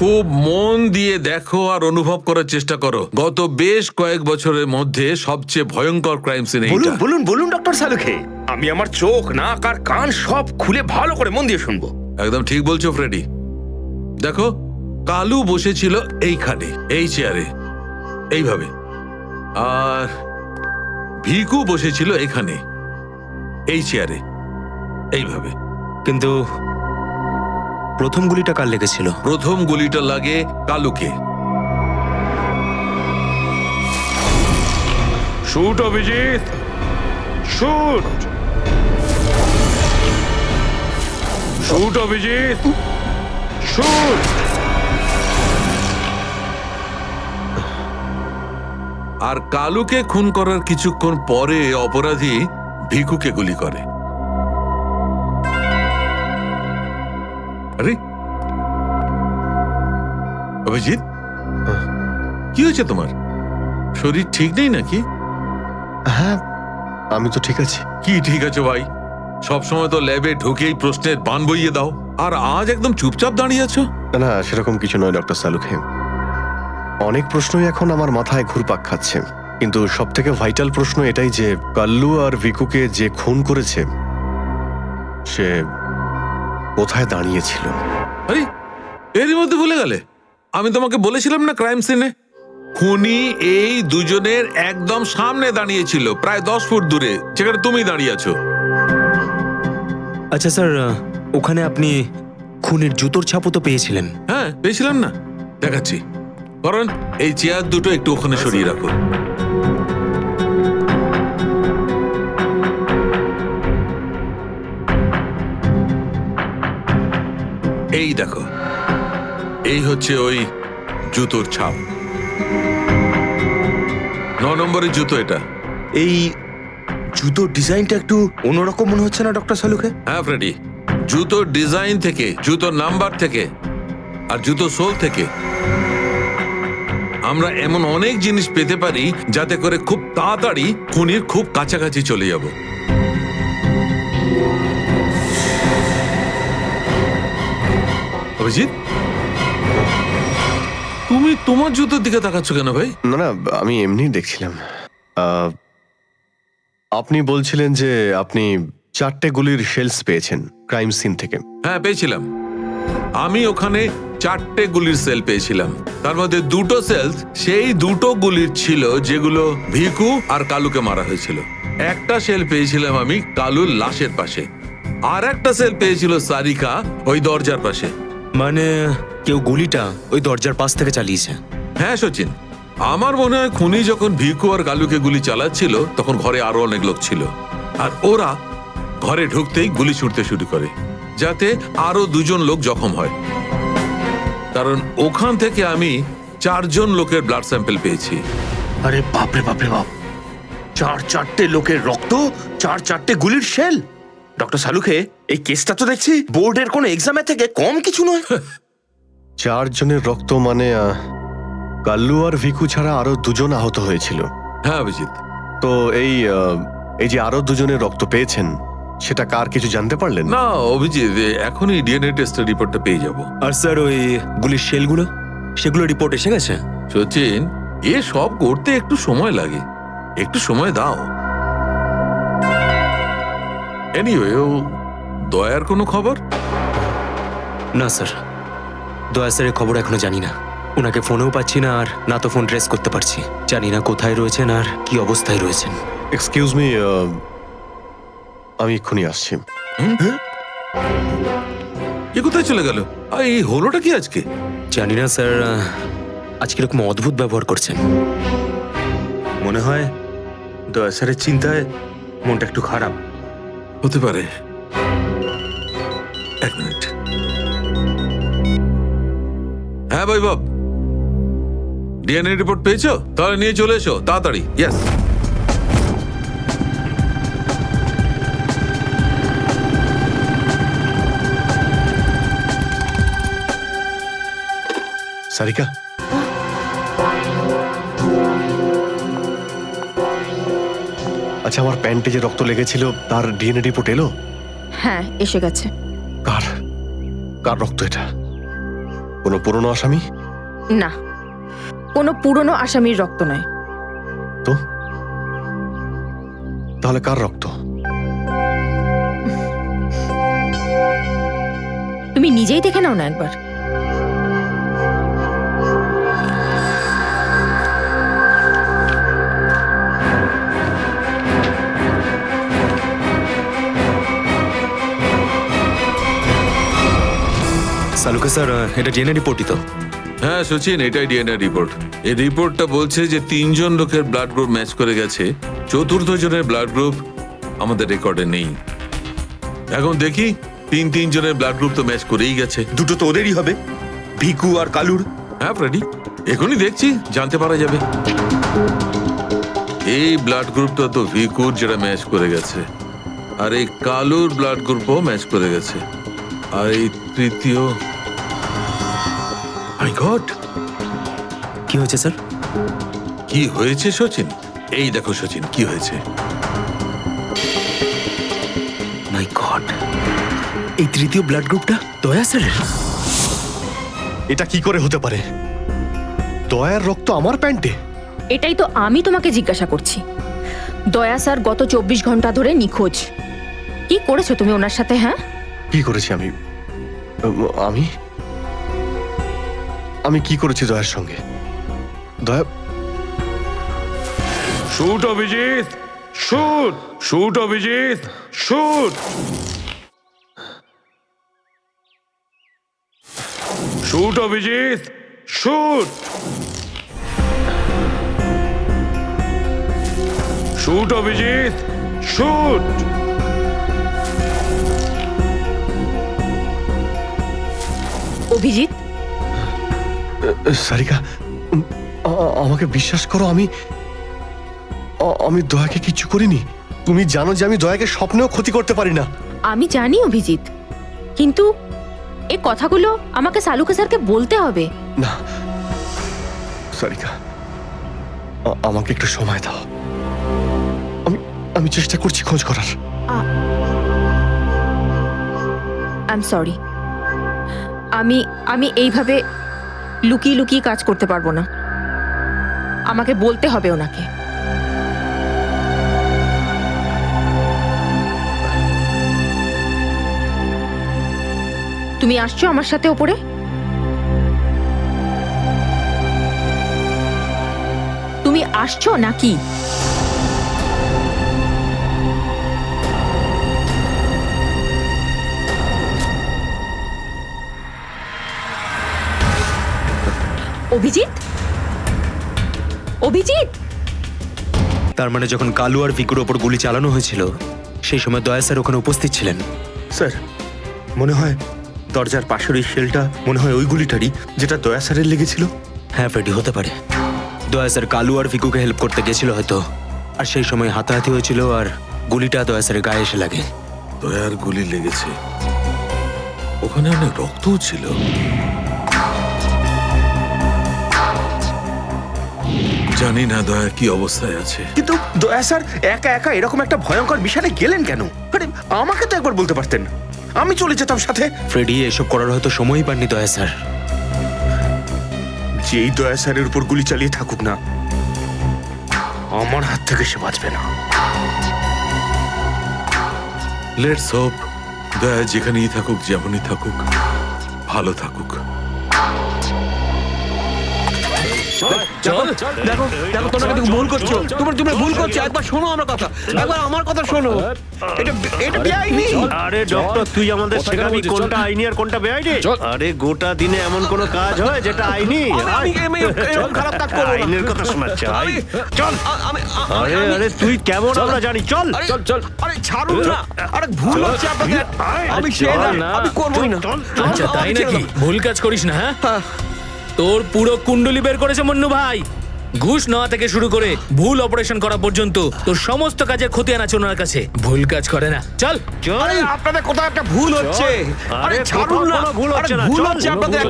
খুব মন দিয়ে দেখো আর অনুভব করার চেষ্টা করো। গত বেশ কয়েক বছরের মধ্যে সবচেয়ে ভয়ঙ্কর ক্রাইম সিন এইটা। বলুন বলুন ডক্টর সালুখে, আমি আমার চোখ, নাক আর কান সব খুলে ভালো করে মন দিয়ে শুনবো। একদম ঠিক বলছো ফ্রেডি। দেখো, কালু বসেছিল এইখানে, এই চেয়ারে, এইভাবে, আর ভিকু বসেছিল এখানে, এই চেয়ারে, এইভাবে। কিন্তু প্রথম গুলিটা কার লেগেছিল? প্রথম গুলিটা লাগে কালুকে। Shoot Abhijit, shoot, shoot Abhijit, shoot. আর কালুকে খুন করার কিছুক্ষণ পরে অপরাধী ভিকুকে গুলি করে। আরে অভিজিৎ, কি হয়েছে তোমার? শরীর ঠিক নেই নাকি? হ্যাঁ, আমি তো ঠিক আছি। কি ঠিক আছে ভাই? সবসময় তো ল্যাবে ঢুকেই প্রশ্নের বান বইয়ে দাও, আর আজ একদম চুপচাপ দাঁড়িয়ে আছো। না, সেরকম কিছু নয় ডক্টর সালুখে। অনেক প্রশ্নই এখন আমার মাথায় ঘুরপাক খাচ্ছে, কিন্তু সব থেকে ভাইটাল প্রশ্ন এটাই যে কাল্লু আর ভিকুকে যে খুন করেছে সে কোথায় দাঁড়িয়েছিল। আরে এরই মধ্যে ভুলে গেলে? আমি তোমাকে বলেছিলাম না ক্রাইম সিনে খুনি এই দুজনের একদম সামনে দাঁড়িয়েছিল, প্রায় 10 ফুট দূরে, যেখানে তুমি দাঁড়িয়ে আছো। আচ্ছা স্যার, ওখানে আপনি খুনের জুতোর ছাপও তো পেয়েছিলেন। হ্যাঁ, পেয়েছিলাম না, দেখাচ্ছি। কারণ এই চেয়ার দুটো একটু ওখানে সরিয়ে রাখো। এই দেখো, এই হচ্ছে ওই জুতোর ছাপ। 9 নম্বরের জুতো এটা। এই জুতোর ডিজাইনটা একটু অন্যরকম মনে হচ্ছে না ডক্টর সালুখে? হ্যাঁ ফ্রেডি, জুতোর ডিজাইন থেকে, জুতোর নাম্বার থেকে আর জুতো সোল থেকে আমরা এমন অনেক জিনিস পেতে পারি যাতে করে খুব তাড়াতাড়ি খুনির খুব কাছাকাছি চলে যাব। অভিজিৎ, তুমি তোমার জুতোর দিকে তাকাচ্ছ কেন ভাই? না না, আমি এমনি দেখছিলাম। আপনি বলছিলেন যে আপনি 4টে গুলির শেলস পেয়েছেন ক্রাইম সিন থেকে। হ্যাঁ পেয়েছিলাম। আমি ওখানে 4টে গুলির সেল পেয়েছিলাম। তার মধ্যে 2টো সেল সেই 2টো গুলির ছিল যেগুলো ভিকু আর কালুকে মারা হয়েছিল। একটা সেল পেয়েছিলাম আমি কালুর লাশের পাশে, আর একটা সেল পেয়েছিল সারিকা ওই দরজার পাশে। মানে কেউ গুলিটা ওই দরজার পাশ থেকে চালিয়েছে? হ্যাঁ সচিন, আমার মনে হয় খুনি যখন ভিকু আর কালুকে গুলি চালাচ্ছিল তখন ঘরে আরো অনেক লোক ছিল, আর ওরা ঘরে ঢুকতেই গুলি ছুটতে শুরু করে যাতে আরো 2জন লোক জখম হয়। কারণ ওখান থেকে আমি 4জন লোকের ব্লাড স্যাম্পল পেয়েছি। আরে বাপরে বাপরে বাপ, 4টে লোকের রক্ত, 4টে গুলির শেল। ডক্টর সালুকে, এই কেসটা তো দেখছি বোর্ডের কোনো এক্সামের থেকে কম কিছু নয়। 4 জনের রক্ত মানে কাল্লু আর ভিকু ছাড়া আরো 2জন আহত হয়েছিল। হ্যাঁ অভিজিৎ। তো এই যে আরো 2জনের রক্ত পেয়েছেন সেটা কার কিছু জানতে পারলেন? না অভিজিৎ, এখনই ডিএনএ টেস্টের রিপোর্টটা পেয়ে যাব। আর স্যার ওই গুলির শেলগুলো, সেগুলো রিপোর্ট এসে গেছে? সচিন, এ সব করতে একটু সময় লাগে, একটু সময় দাও। এনিওয়ে, ও দয়ার কোনো খবর? না স্যার, দয়া স্যারের খবর এখনো জানি না। ওনাকে ফোনেও পাচ্ছি না, আর না তো ফোন ট্রেস করতে পারছি। জানি না কোথায় রয়েছেন আর কি অবস্থায় রয়েছেন। এক্সকিউজ মি, আমি এক্ষুনি আসছি। এ কোথায় চলে গেল? এই হলোটা কি আজকে? জানি না স্যার, আজকে এরকম অদ্ভুত ব্যবহার করছেন। মনে হয় দয়া স্যারের চিন্তায় মনটা একটু খারাপ। হতে পারে। এক মিনিট। হ্যাঁ বৈভব, ডিএনএ রিপোর্ট পেয়েছো? তাহলে নিয়ে চলে এসো তাড়াতাড়ি। ইয়েস। সারিকা, আচ্ছা আমার প্যান্টে যে রক্ত লেগেছিল তার ডিএনএ রিপোর্ট এলো? হ্যাঁ এসে গেছে। কার কার রক্ত এটা? কোনো পুরনো আসামি? না, কোনো পুরনো আসামির রক্ত নয়। তো তাহলে কার রক্ত? তুমি নিজেই দেখে নাও না একবার। সালুকে স্যার, এটা ডিএনএ রিপোর্টই তো? হ্যাঁ সচিন, এটাই ডিএনএ রিপোর্ট। এই রিপোর্টটা বলছে যে 3জন লোকের ব্লাড গ্রুপ ম্যাচ করে গেছে, 4র্থ জনের ব্লাড গ্রুপ আমাদের রেকর্ডে নেই। এখন দেখি 3 জনের ব্লাড গ্রুপ তো ম্যাচ করেই গেছে। 2টো তো ওদেরই হবে, ভিকু আর কালুর। হ্যাঁ ফ্রেডি, এখনই দেখছি, জানতে পারা যাবে। এই ব্লাড গ্রুপটা তো ভিকুর যেটা ম্যাচ করে গেছে, আর এই কালুর ব্লাড গ্রুপও ম্যাচ করে গেছে, আর এই তৃতীয়। মাই গড, কি হয়েছে স্যার? কি হয়েছে সচিন? এই দেখো সচিন, কি হয়েছে। মাই গড, এই তৃতীয় ব্লাড গ্রুপটা দয়া স্যারের। এটা কি করে হতে পারে? দয়ার রক্ত আমার প্যান্টে? এটাই তো আমি তোমাকে জিজ্ঞাসা করছি। দয়া স্যার গত 24 ঘন্টা ধরে নিখোঁজ। কি করেছো তুমি ওনার সাথে? হ্যাঁ, কি করেছি আমি? আমি আমি কি করেছি দয়ার সঙ্গে? দয়া, shoot Abhijit, shoot, shoot Abhijit, shoot, shoot Abhijit, shoot, shoot Abhijit, shoot. Abhijit. Sarika, আমাকে বিশ্বাস করো, আমি দয়াকে কিচ্ছু করিনি। তুমি জানো যে আমি দয়াকে স্বপ্নেও ক্ষতি করতে পারি না। আমি জানি অভিজিৎ, কিন্তু এই কথাগুলো আমাকে সালুকে স্যারকে বলতে হবে। না সারিকা, আমাকে একটু সময় দাও। আমি চেষ্টা করছি খোঁজ করার। I am sorry. আমি এইভাবে লুকিয়ে লুকিয়ে কাজ করতে পারবো না, আমাকে বলতে হবে ওনাকে। তুমি আসছো আমার সাথে ওপরে? তুমি আসছো নাকি? অভিজিৎ, অভিজিৎ! তার মানে যখন কালু আর ভিকুর ওপর গুলি চালানো হয়েছিল সেই সময় দয়া স্যার ওখানে উপস্থিত ছিলেন। স্যার মনে হয় দরজার পাশের ওই শেলটা মনে হয় ওই গুলিটারই যেটা দয়া স্যারের লেগেছিল। হ্যাঁ ফ্রেডি, হতে পারে। দয়া স্যার কালু আর ভিকুকে হেল্প করতে গেছিল হয়তো, আর সেই সময় হাতাহাতি হয়েছিল আর গুলিটা দয়া স্যারের গায়ে এসে লাগে। দয়ার গুলি লেগেছে, ওখানে অনেক রক্তও ছিল। জানি না দয়া কি অবস্থায় আছে। কিন্তু দয়া স্যার একা একা এরকম একটা ভয়ঙ্কর বিষয়ে গেলেন কেন? আরে আমাকে তো একবার বলতে পারতেন, আমি চলে যেতাম সাথে। ফ্রেডি, এসব করার হয়তো সময়ই পাননি দয়া স্যার। যেই দয়া স্যারের উপর গুলি চালিয়ে থাকুক না, আমার হাত থেকে সে বাঁচবে না। লেটস হোপ দয়া যেখানেই থাকুক, যেমনই থাকুক, ভালো থাকুক। দেখো দেখো, তোমরা কিন্তু ভুল করছো, তোমরা ভুল করছো। একবার শোনো আমার কথা, একবার আমার কথা শোনো। এটা বেআইনি। আরে ডক্টর, তুই আমাদের শেখাবি কোনটা আইনি আর কোনটা বেআইনি? আরে গোটা দিনে এমন কোন কাজ হয় যেটা আইনি? আমি এরকম খারাপ কাজ করব না। আইনের কথা শোনাচ্ছে। চল। আরে আরে তুই কেমন আমরা জানি। চল চল চল। আরে ছাড়ুন না, আরে ভুল হচ্ছে আপনাদের। আমি আমি করবই না। আচ্ছা তাই নাকি? ভুল কাজ করিস না। হ্যাঁ, তোর পুরো কুণ্ডলি বের করেছে মন্নু ভাই। ঘুষ নেওয়া থেকে শুরু করে ভুল অপারেশন করা পর্যন্ত তোর সমস্ত কাজের খতিয়ান আছে ওনার কাছে। ভুল কাজ করে না। চল চল। আপনাদের কোথাও একটা ভুল হচ্ছে। আরে ছাড়ুন না, ভুল হচ্ছে না। ভুল হচ্ছে আপনাদের।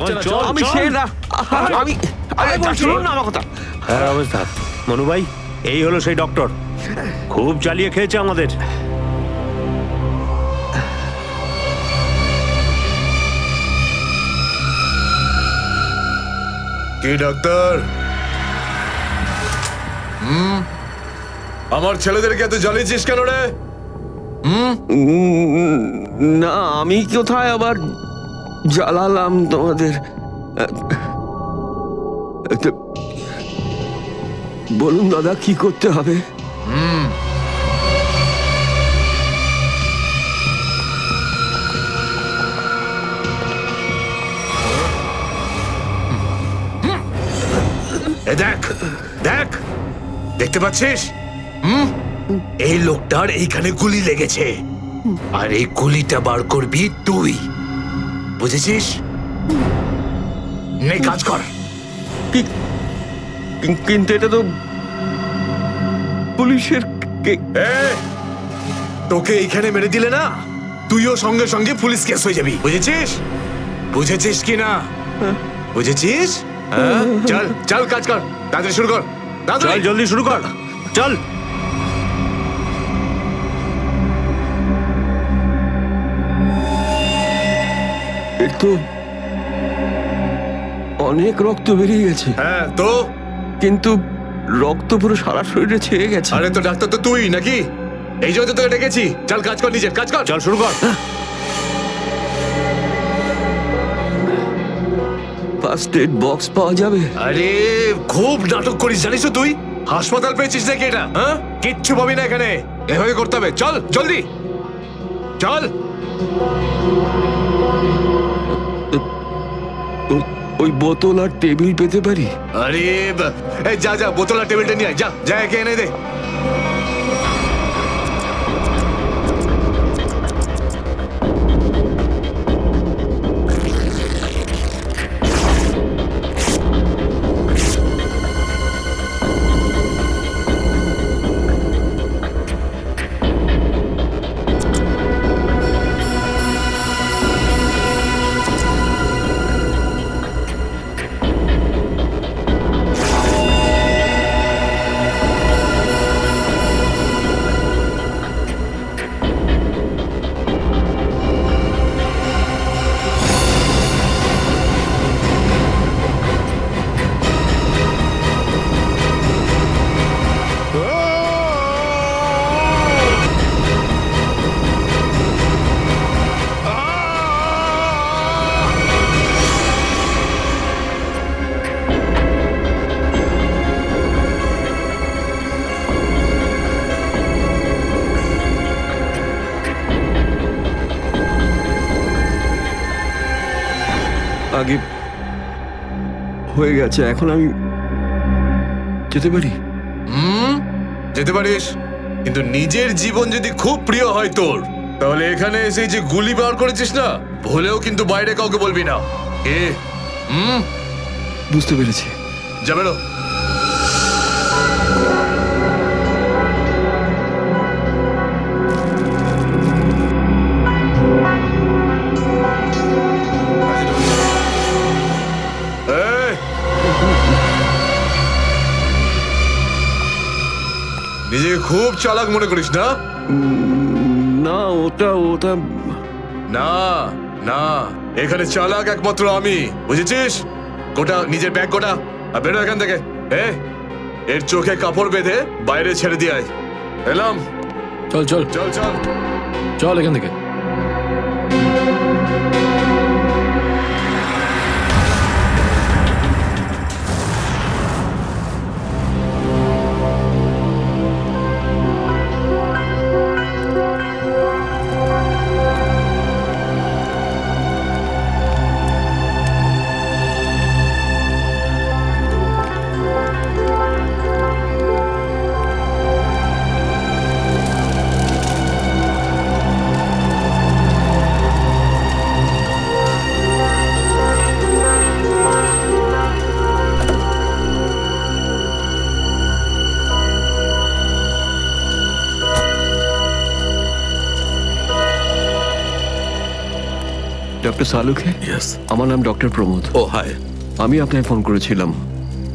আমি না, আমি আরে শুনুন না আমার কথা। হ্যাঁ অবস্থা মনু ভাই, এই হলো সেই ডক্টর, খুব চালিয়ে খেয়েছে আমাদের। কি ডাক্তার? আমার ছেলেদেরকে এত জ্বালিয়েছিস কেন রে? না, আমি কোথায় আবার জ্বালালাম তোমাদের? বলুন দাদা, কি করতে হবে? দেখ দেখ, দেখতে পাচ্ছিস? এই লোকটার এইখানে গুলি লেগেছে, আর এই গুলিটা বার করবি তুই, বুঝেছিস? নে কাজ কর। কিন্তু এটা তো পুলিশের। তোকে এইখানে মেরে দিলে না, তুইও সঙ্গে সঙ্গে পুলিশ কেস হয়ে যাবি, বুঝেছিস? বুঝেছিস কি না? বুঝেছিস? চল চল কাজ কর, তাড়াতাড়ি শুরু কর। চল জলদি শুরু কর, চল। এর তো অনেক রক্ত বেরিয়ে গেছে। হ্যাঁ তো? কিন্তু রক্ত পুরো সারা শরীরে ছেয়ে গেছে। আরে তো ডাক্তার তো তুই নাকি? এই জন্য তো তোকে ডেকেছি। চল কাজ কর, নিজের কাজ কর। চল শুরু কর। ফার্স্ট এড বক্স পাওয়া যাবে? আরে খুব নাটক করিস জানিস তো তুই? হাসপাতাল পেয়েছিস নাকি এটা? হ্যাঁ, কিচ্ছু পাবি না এখানে, এভাবে করতে হবে। চল জলদি চল। ওই বোতল আর টেবিল পেতে পারি? আরে যা যা, বোতল আর টেবিলটা নিয়ে আয়, যা যা, একে এনে দে। আগে হয়ে গেছে, এখন আমি যেতে পারি? যেতে পারিস, কিন্তু নিজের জীবন যদি খুব প্রিয় হয় তোর, তাহলে এখানে এসে যে গুলি বার করেছিস না, ভুলেও কিন্তু বাইরে কাউকে বলবি না। বুঝতে পেরেছি। যা বেরো। নিজেকে খুব চালাক মনে করিস না? না, ওটা না না, এখানে চালাক একমাত্র আমি, বুঝেছিস? গোটা নিজের ব্যাগ গোটা, আর বেরো এখান থেকে। এর চোখে কাপড় বেঁধে বাইরে ছেড়ে দিয়ে আয়। এলাম। চল চল চল চল চল এখান থেকে। ডক্টর সালুখে? আমার নাম ডক্টর প্রমোদ। ও হাই। আমি আপনাকে ফোন করেছিলাম।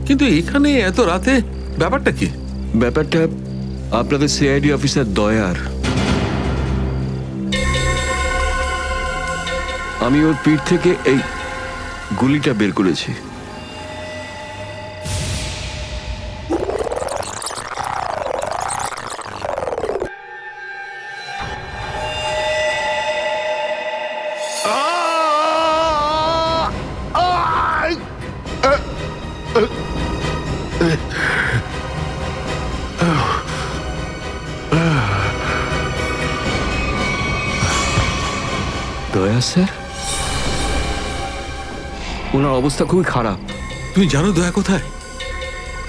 কিন্তু এখানে এত রাতে ব্যাপারটা কি? ব্যাপারটা আপনাদের সিআইডি অফিসার দয়ার। আমি ওর পিঠ থেকে এই গুলিটা বের করেছি। দয়া স্যার, ওনার অবস্থা খুবই খারাপ। তুমি জানো দয়া কোথায়?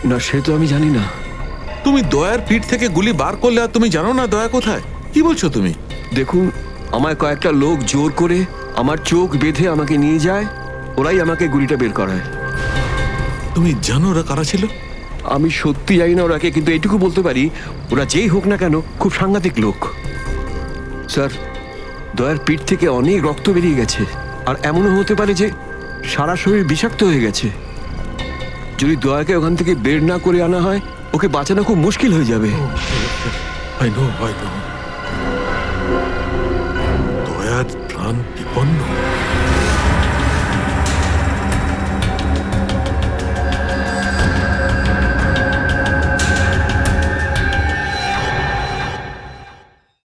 না, সে তো আমি জানি না। তুমি দয়ার পিঠ থেকে গুলি বার করলে আর তুমি জানো না দয়া কোথায়? কি বলছো তুমি? দেখুন, আমায় কয়েকটা লোক জোর করে আমার চোখ বেঁধে আমাকে নিয়ে যায়, ওরাই আমাকে গুলিটা বের করায়। তুমি জানো ওরা কারা ছিল? আমি সত্যি জানি না ওরাকে, কিন্তু এটুকু বলতে পারি ওরা যেই হোক না কেন খুব সাংঘাতিক লোক। স্যার, দয়ার পিঠ থেকে অনেক রক্ত বেরিয়ে গেছে, আর এমনও হতে পারে যে সারা শরীর বিষাক্ত হয়ে গেছে। যদি দয়াকে ওখান থেকে বের না করে আনা হয়, ওকে বাঁচানো খুব মুশকিল হয়ে যাবে। দয়ার প্রাণ বিপন্ন।